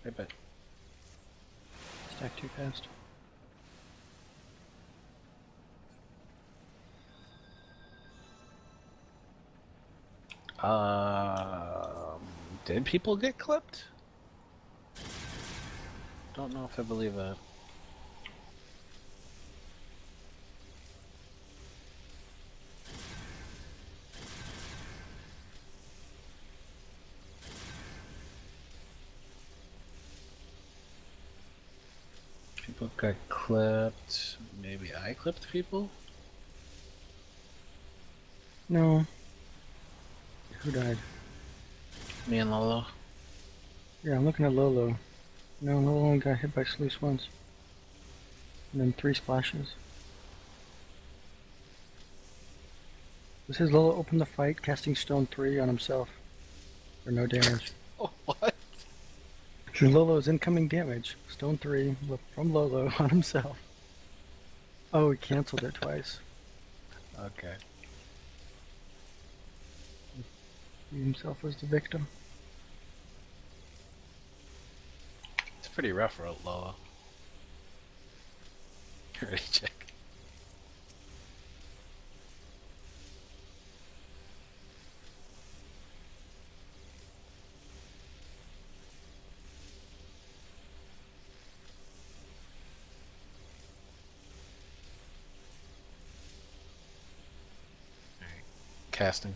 Right back. Stack too fast. Did people get clipped? Don't know if I believe that. People got clipped. Maybe I clipped people? No. Who died? Me and Lolo. Yeah, I'm looking at Lolo. No, Lolo only got hit by Sluice once. And then 3 splashes. This is Lolo open the fight, casting Stone 3 on himself. For no damage. Oh, what? Lolo's incoming damage. Stone 3 from Lolo on himself. Oh, he cancelled it twice. Okay. He himself was the victim. It's pretty rough for Lolo. Ready, check. Alright. Casting.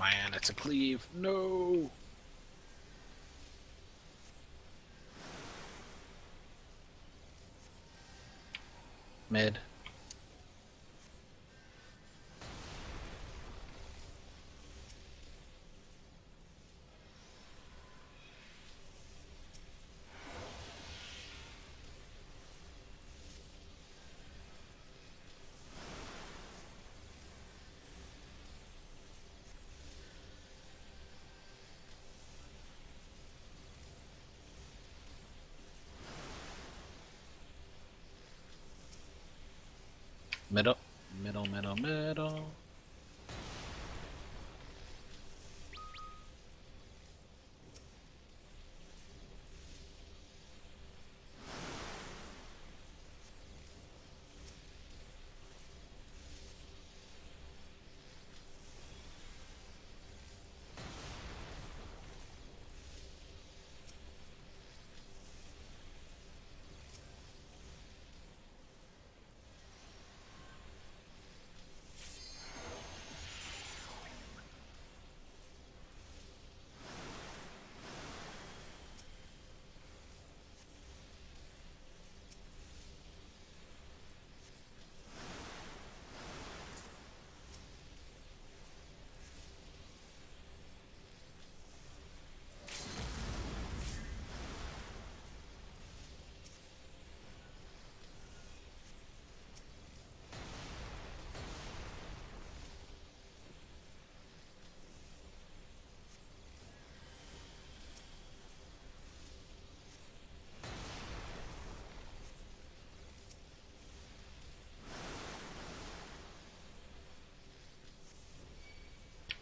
man, it's a cleave. No. Mid. Middle. Middle, middle, middle.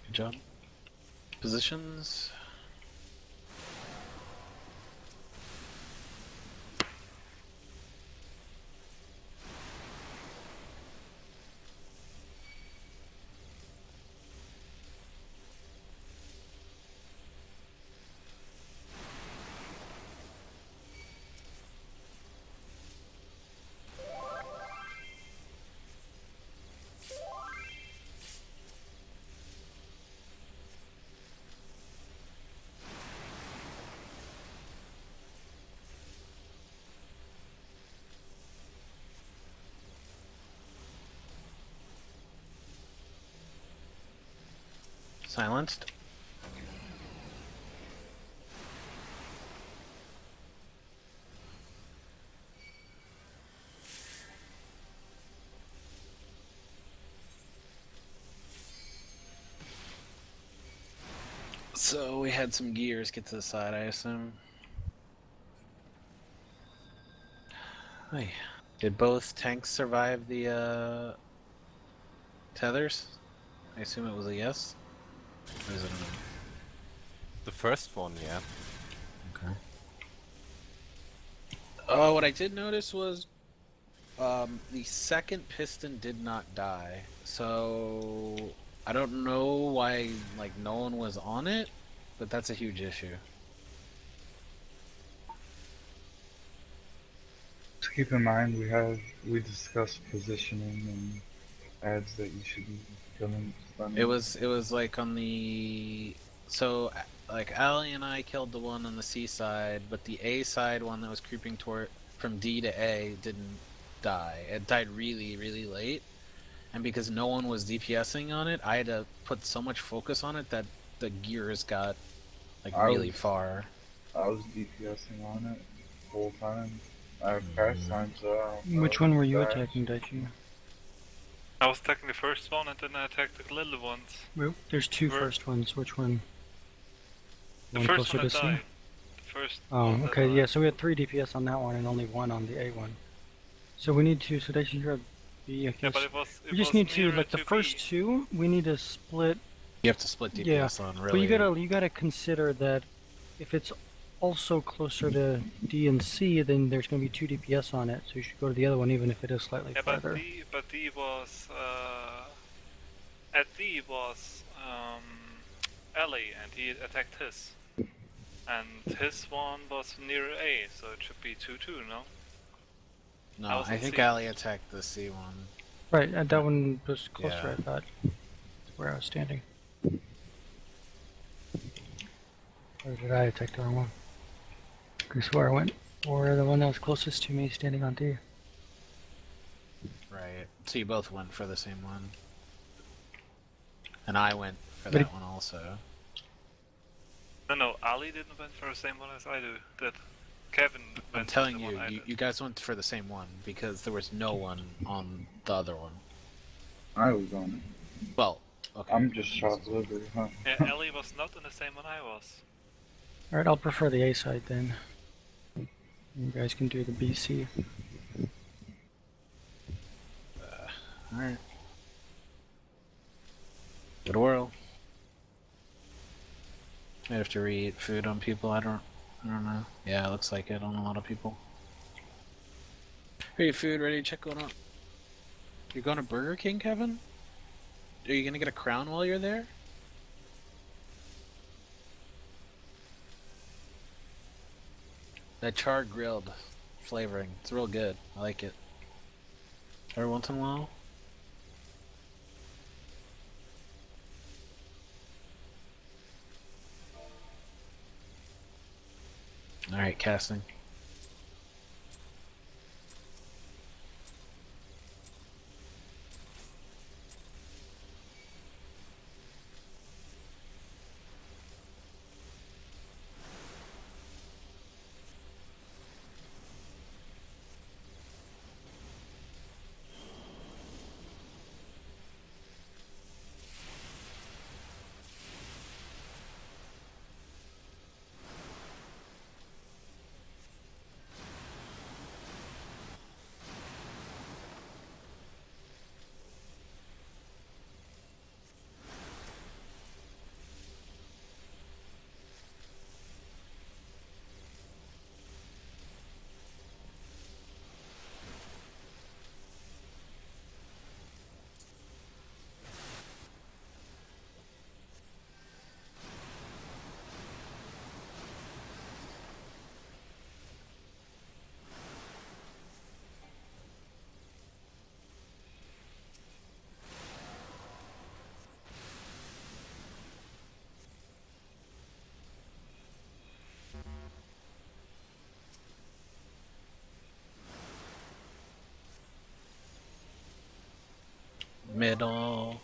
Good job. Positions. Silenced. So we had some gears get to the side, I assume. Hey, did both tanks survive the tethers? I assume it was a yes. Or is it a no? The first one, yeah. Okay. Oh, what I did notice was the second piston did not die. So I don't know why like no one was on it, but that's a huge issue. To keep in mind, we discussed positioning and ads that you should be killing. It was like on the like Ali and I killed the one on the C side, but the A side one that was creeping toward from D to A didn't die. It died really, really late. And because no one was DPSing on it, I had to put so much focus on it that the gears got like really far. I was DPSing on it the whole time. I have crash times though. Which one were you attacking, Daichi? I was attacking the first one and then I attacked the little ones. Well, there's two first ones. Which one? The One first closer one to I C? died. The first Oh, one okay, that yeah, so we had 3 DPS on that one and only 1 on the A one. So we need to, so Daichi, you're at B, I guess. Yeah, but it was. We just need to, like, the first 2, we need to split. You have to split DPS on really. But you gotta consider that if it's also closer to D and C, then there's gonna be 2 DPS on it, so you should go to the other one even if it is slightly Yeah, farther. but D was. At D was Ellie and he attacked his. And his one was near A, so it should be 2-2, no? No, I think C. Ali attacked the C one. Right, and that one was closer, Yeah. I thought. That's where I was standing. Or did I attack the wrong one? I swear I went for the one that was closest to me standing on D. Right. So you both went for the same one. And I went for But that one also. No, Ali didn't went for the same one as I do. That Kevin I'm went for telling the you, one I did. you guys went for the same one because there was no one on the other one. I was on Well, it. okay. I'm just shot delivery, huh? Yeah, Ali was not in the same one I was. Alright, I'll prefer the A side then. You guys can do the BC. Alright. Good whirl. I have to re-eat food on people. I don't know. Yeah, it looks like it on a lot of people. Are you food ready to check going on? You're going to Burger King, Kevin? Are you gonna get a crown while you're there? That char grilled flavoring. It's real good. I like it. Every once in a while. Alright, casting. Middle.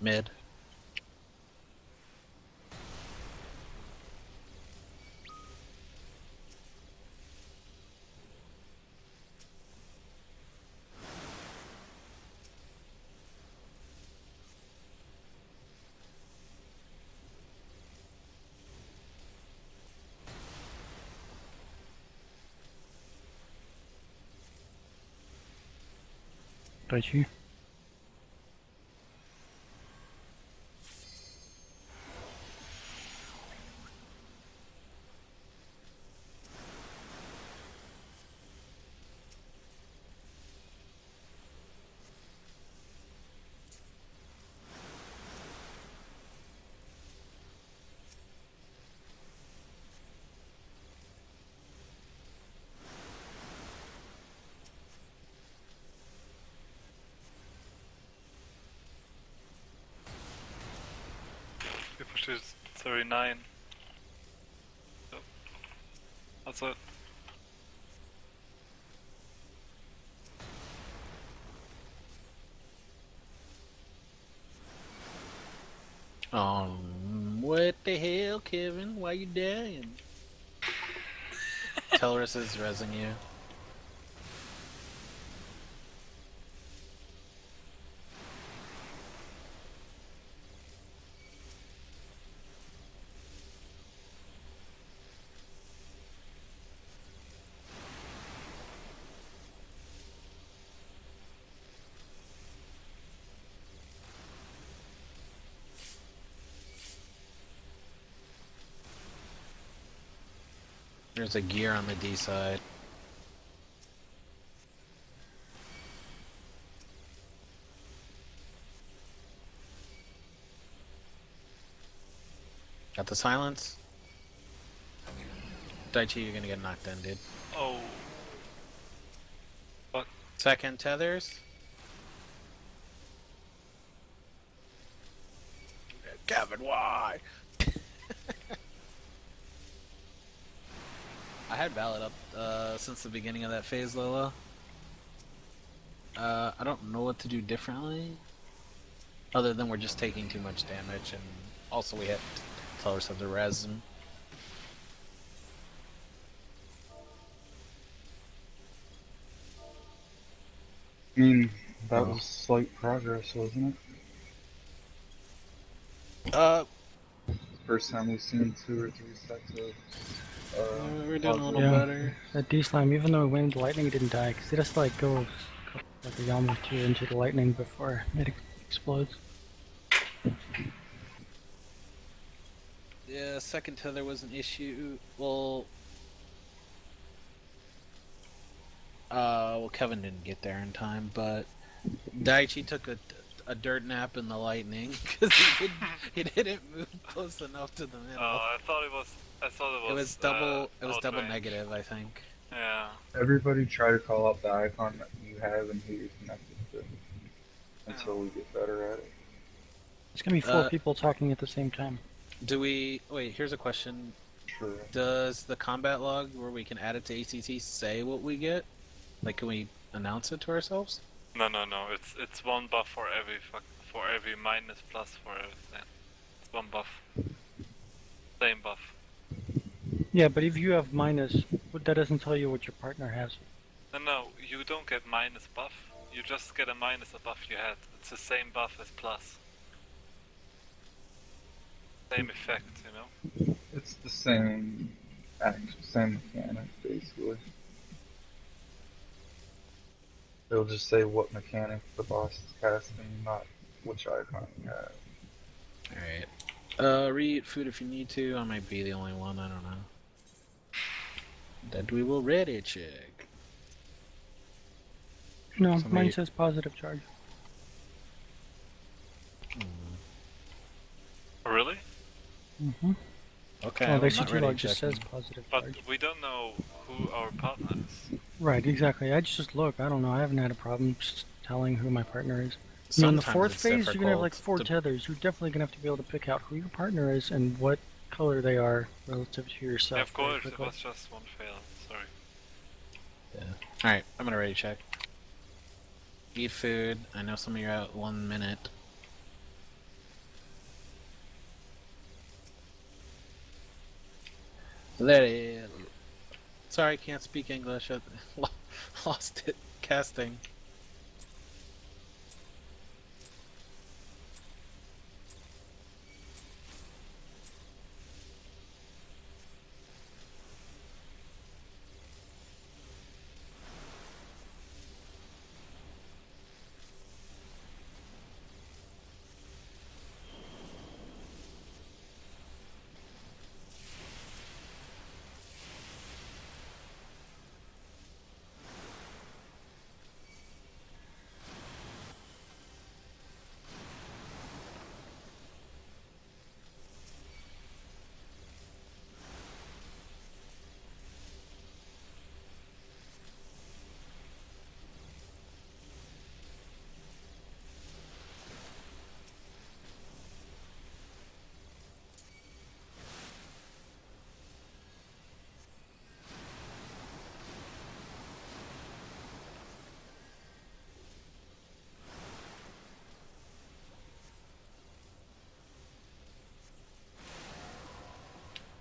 Mid. But you. We pushed it 39. So, that's it. What the hell, Kevin? Why you dying? Telrus is rezzing you. There's a gear on the D side. Got the silence. Daichi, you're gonna get knocked in, dude. Oh. Fuck. Second tethers. Kevin, why? I had Valid up since the beginning of that phase, Lola. I don't know what to do differently. Other than we're just taking too much damage, and also we have to tell ourselves to res them. I mean, that was slight progress, wasn't it? First time we've seen 2 or 3 sets of we're doing a little Yeah. better. That D slime, even though it went into lightning, it didn't die because it has to like go like a almost 2 into the lightning before it explodes. Yeah, second tether was an issue. Well, Kevin didn't get there in time, but Daichi took a dirt nap in the lightning because he didn't move close enough to the middle. I thought it was. It was double. It was double outrange. negative, I think. Yeah. Everybody try to call up the icon that you have and who you're connected to until we get better at it. It's gonna be 4 people talking at the same time. Do we wait? Here's a question. Sure. Does the combat log where we can add it to ACT say what we get? Like, can we announce it to ourselves? No. It's one buff for every minus plus for everything. It's one buff. Same buff. Yeah, but if you have minus, that doesn't tell you what your partner has. No, you don't get minus buff. You just get a minus a buff you had. It's the same buff as plus. Same effect, you know? It's the same same mechanic, basically. It'll just say what mechanic the boss is casting, not which icon you have. Alright. Re-eat food if you need to. I might be the only one, I don't know. That we will ready check. No, Somebody- mine says positive charge. Really? Mm-hmm. Okay, Oh, well, the I'm not CT ready log just checking. says positive But charge. we don't know who our partner is. Right, exactly. I just look. I don't know. I haven't had a problem just telling who my partner is. You know, in the Sometimes 4th it's phase, you're gonna have like difficult 4 to- tethers. You're definitely gonna have to be able to pick out who your partner is and what color they are relative to yourself. Yeah, of very course, it quickly. was just one fail. Sorry. Alright, I'm gonna ready check. Eat food. I know some of you are out 1 minute. There. Sorry, can't speak English. I lost it casting.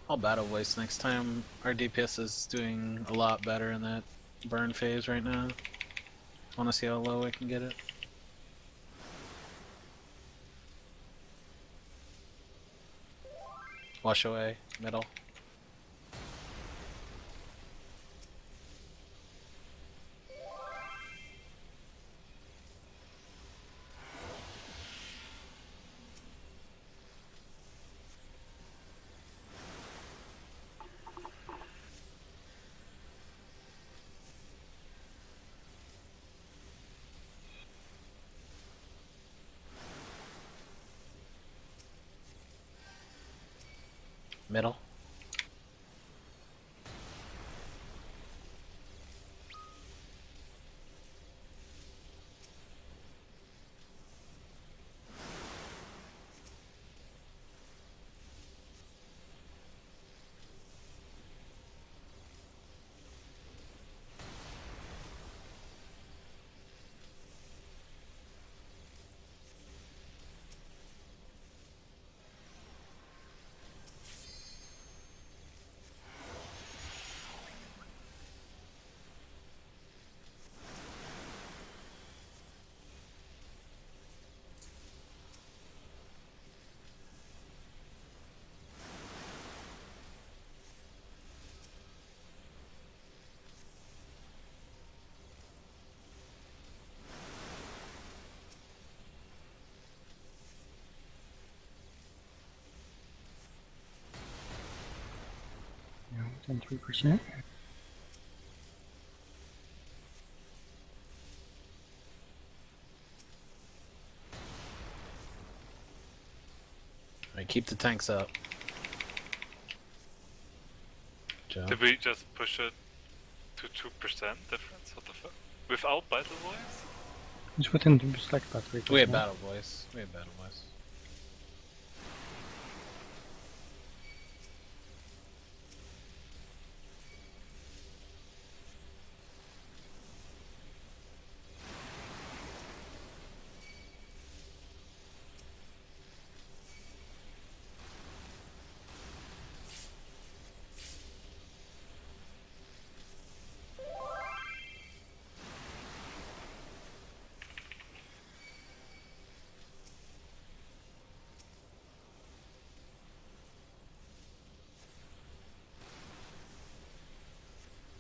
I'll battle voice next time. Our DPS is doing a lot better in that burn phase right now. Wanna see how low I can get it? Wash away, middle. Middle. Yeah, it's on 3%. Alright, keep the tanks up. Joe. Did we just push it to 2% difference? What the fuck? Without battle voice? It's within just like about 3%. We had battle voice. We had battle voice.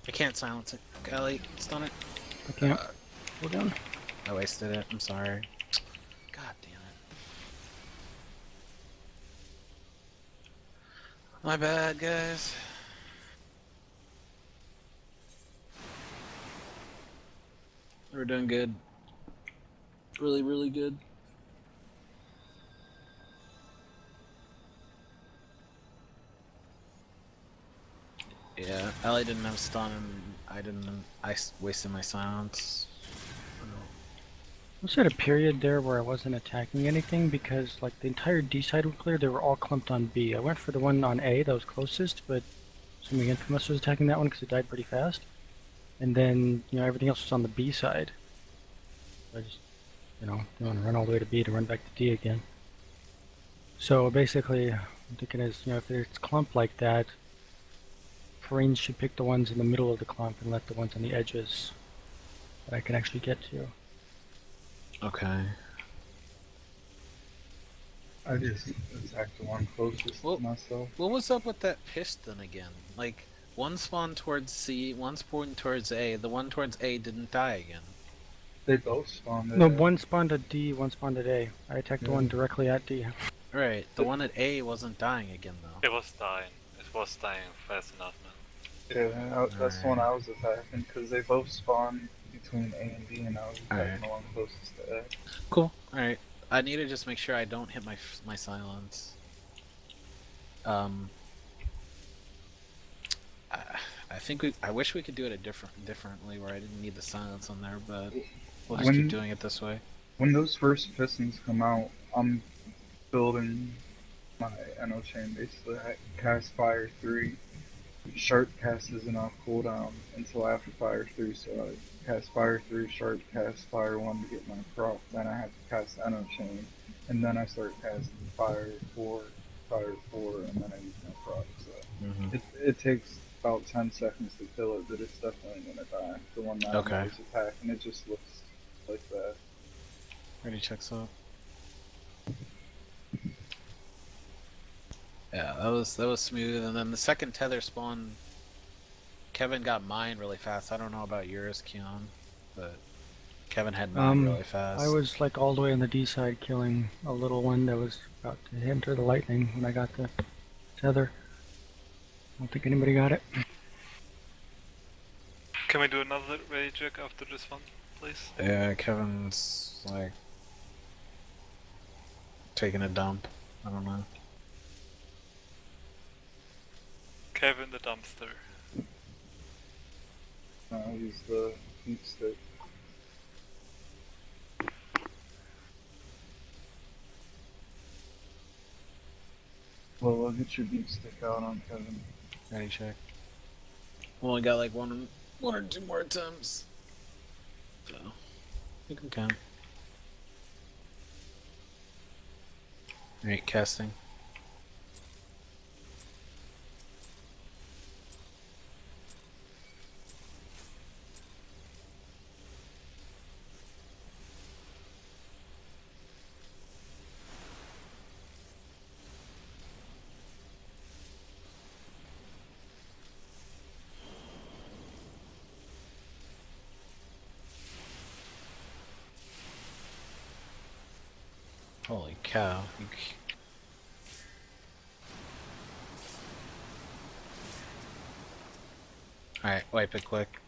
I can't silence it. Ellie, stun it. I can't. Go down. I wasted it. I'm sorry. God damn it. My bad, guys. We're doing good. Really, really good. Yeah, Ellie didn't have stun, and I didn't. Wasted my silence. Was there a period there where I wasn't attacking anything because like the entire D side was clear? They were all clumped on B. I went for the one on A that was closest, but somebody infamous was attacking that one because it died pretty fast. And then everything else was on the B side. I just didn't want to run all the way to B to run back to D again. So basically, I'm thinking is if it's clumped like that, Marines should pick the ones in the middle of the clump and let the ones on the edges that I can actually get to. Okay. I just attacked the one closest Well, to myself. What was up with that piston again? Like, one spawned towards C, one spawned towards A. The one towards A didn't die again. They both spawned at No, A. one spawned at D, one spawned at A. I attacked the one directly at D. Right, the one at A wasn't dying again though. It was dying. It was dying fast enough, man. Yeah, that's the one I was attacking because they both spawned between A and B, and I was attacking the one closest to A. Cool. Alright. I need to just make sure I don't hit my silence. I think I wish we could do it differently where I didn't need the silence on there, but we'll just keep doing it this way. When those first pistons come out, I'm building my NO chain. Basically, I cast Fire 3. Sharp cast isn't off cooldown until after Fire 3, so I cast Fire 3, Sharp cast Fire 1 to get my proc. Then I have to cast NO chain, and then I start casting Fire 4, and then I use my proc. So it takes about 10 seconds to kill it, but it's definitely gonna die. The one that I was attacking, it just looks like that. Ready checks up. Yeah, that was smooth. And then the second tether spawn, Kevin got mine really fast. I don't know about yours, Keon, but Kevin had mine really fast. I was like all the way on the D side killing a little one that was about to enter the lightning when I got the tether. I don't think anybody got it. Can we do another ready check after this one, please? Yeah, Kevin's like taking a dump. I don't know. Kevin the dumpster. I'll use the beat stick. Well, get your beat stick out on Kevin. Ready, check. Only got like one or two more attempts. So you can count. Alright, casting. Holy cow. Alright, wipe it quick.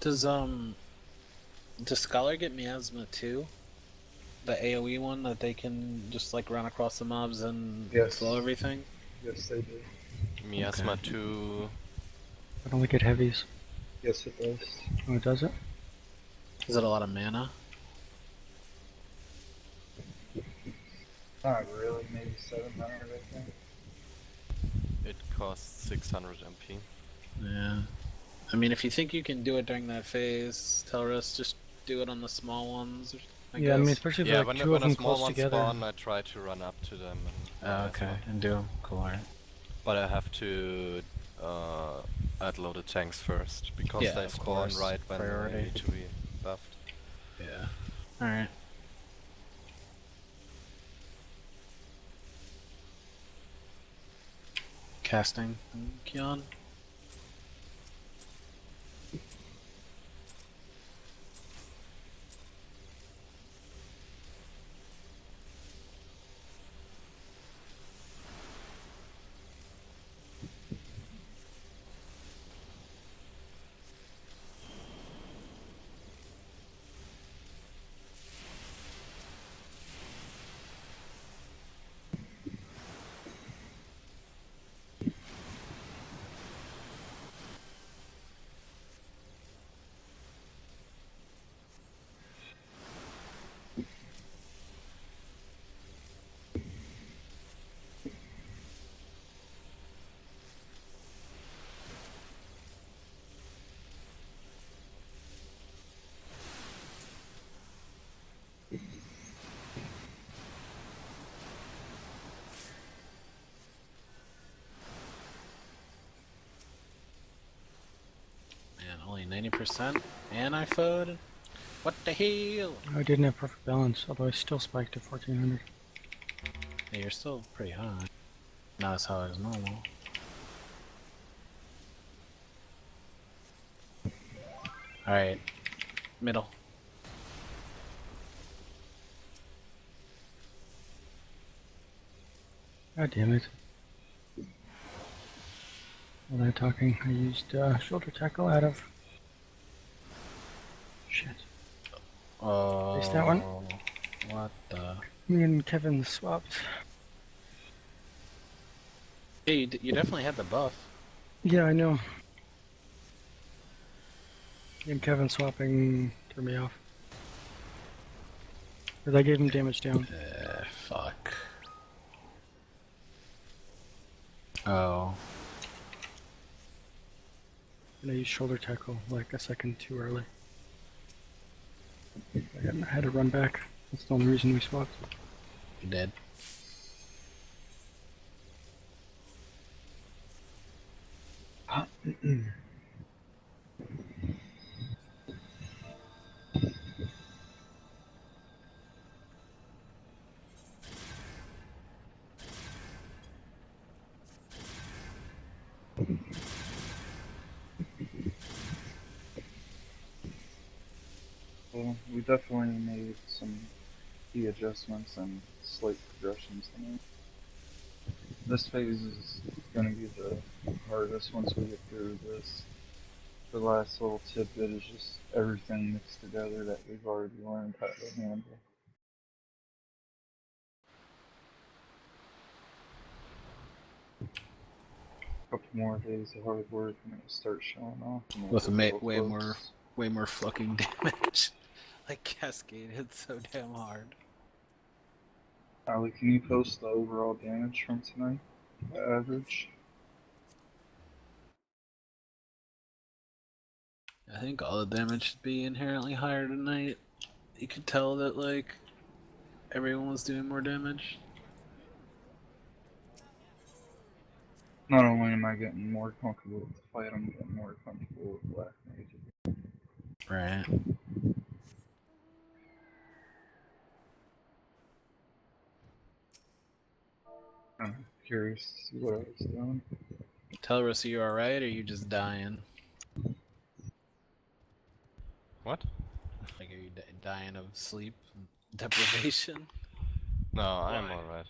Does Scholar get miasma too? The AoE one that they can just like run across the mobs and Yes. slow everything? Yes, they do. Miasma Okay. 2. I don't think it heavies. Yes, it does. Oh, does it? Is it a lot of mana? Not really, maybe 700, I think. It costs 600 MP. Yeah. I mean, if you think you can do it during that phase, tell us just do it on the small ones. I Yeah, I mean, guess. especially if Yeah, like when, two when of them a small close one together. spawn, I try to run up to them and Oh, miasma. okay, and do them. Cool. Alright. But I have to add loaded tanks first, because Yeah, they of spawn course. right when Priority. they need to be buffed. Yeah. Alright. Casting. Kion. Man, only 90%. And I FO'd. What the hell? I didn't have perfect balance, although I still spiked to 1400. Yeah, you're still pretty high. Not as high as normal. Alright. Middle. God damn it. While they're talking, I used shoulder tackle out of. Shit. Oh. Is that one? What the? Me and Kevin swapped. Yeah, you definitely had the buff. Yeah, I know. Me and Kevin swapping threw me off. Because I gave him damage down. Fuck. Oh. And I used shoulder tackle like a second too early. I had to run back. That's the only reason we swapped. You dead. Well, we definitely made some key adjustments and slight progressions tonight. This phase is going to be the hardest once we get through this. The last little tidbit is just everything mixed together that we've already learned how to handle. A couple more days of hard work and it'll start showing off. With way more fucking damage. Like cascaded so damn hard. Ali, can you post the overall damage from tonight? The average? I think all the damage should be inherently higher tonight. You could tell that like everyone was doing more damage. Not only am I getting more comfortable with the fight, I'm getting more comfortable with Black Mage. Right. I'm curious to see what I was doing. Telrus, are you alright or are you just dying? What? Like, are you dying of sleep deprivation? No, I'm Why? alright.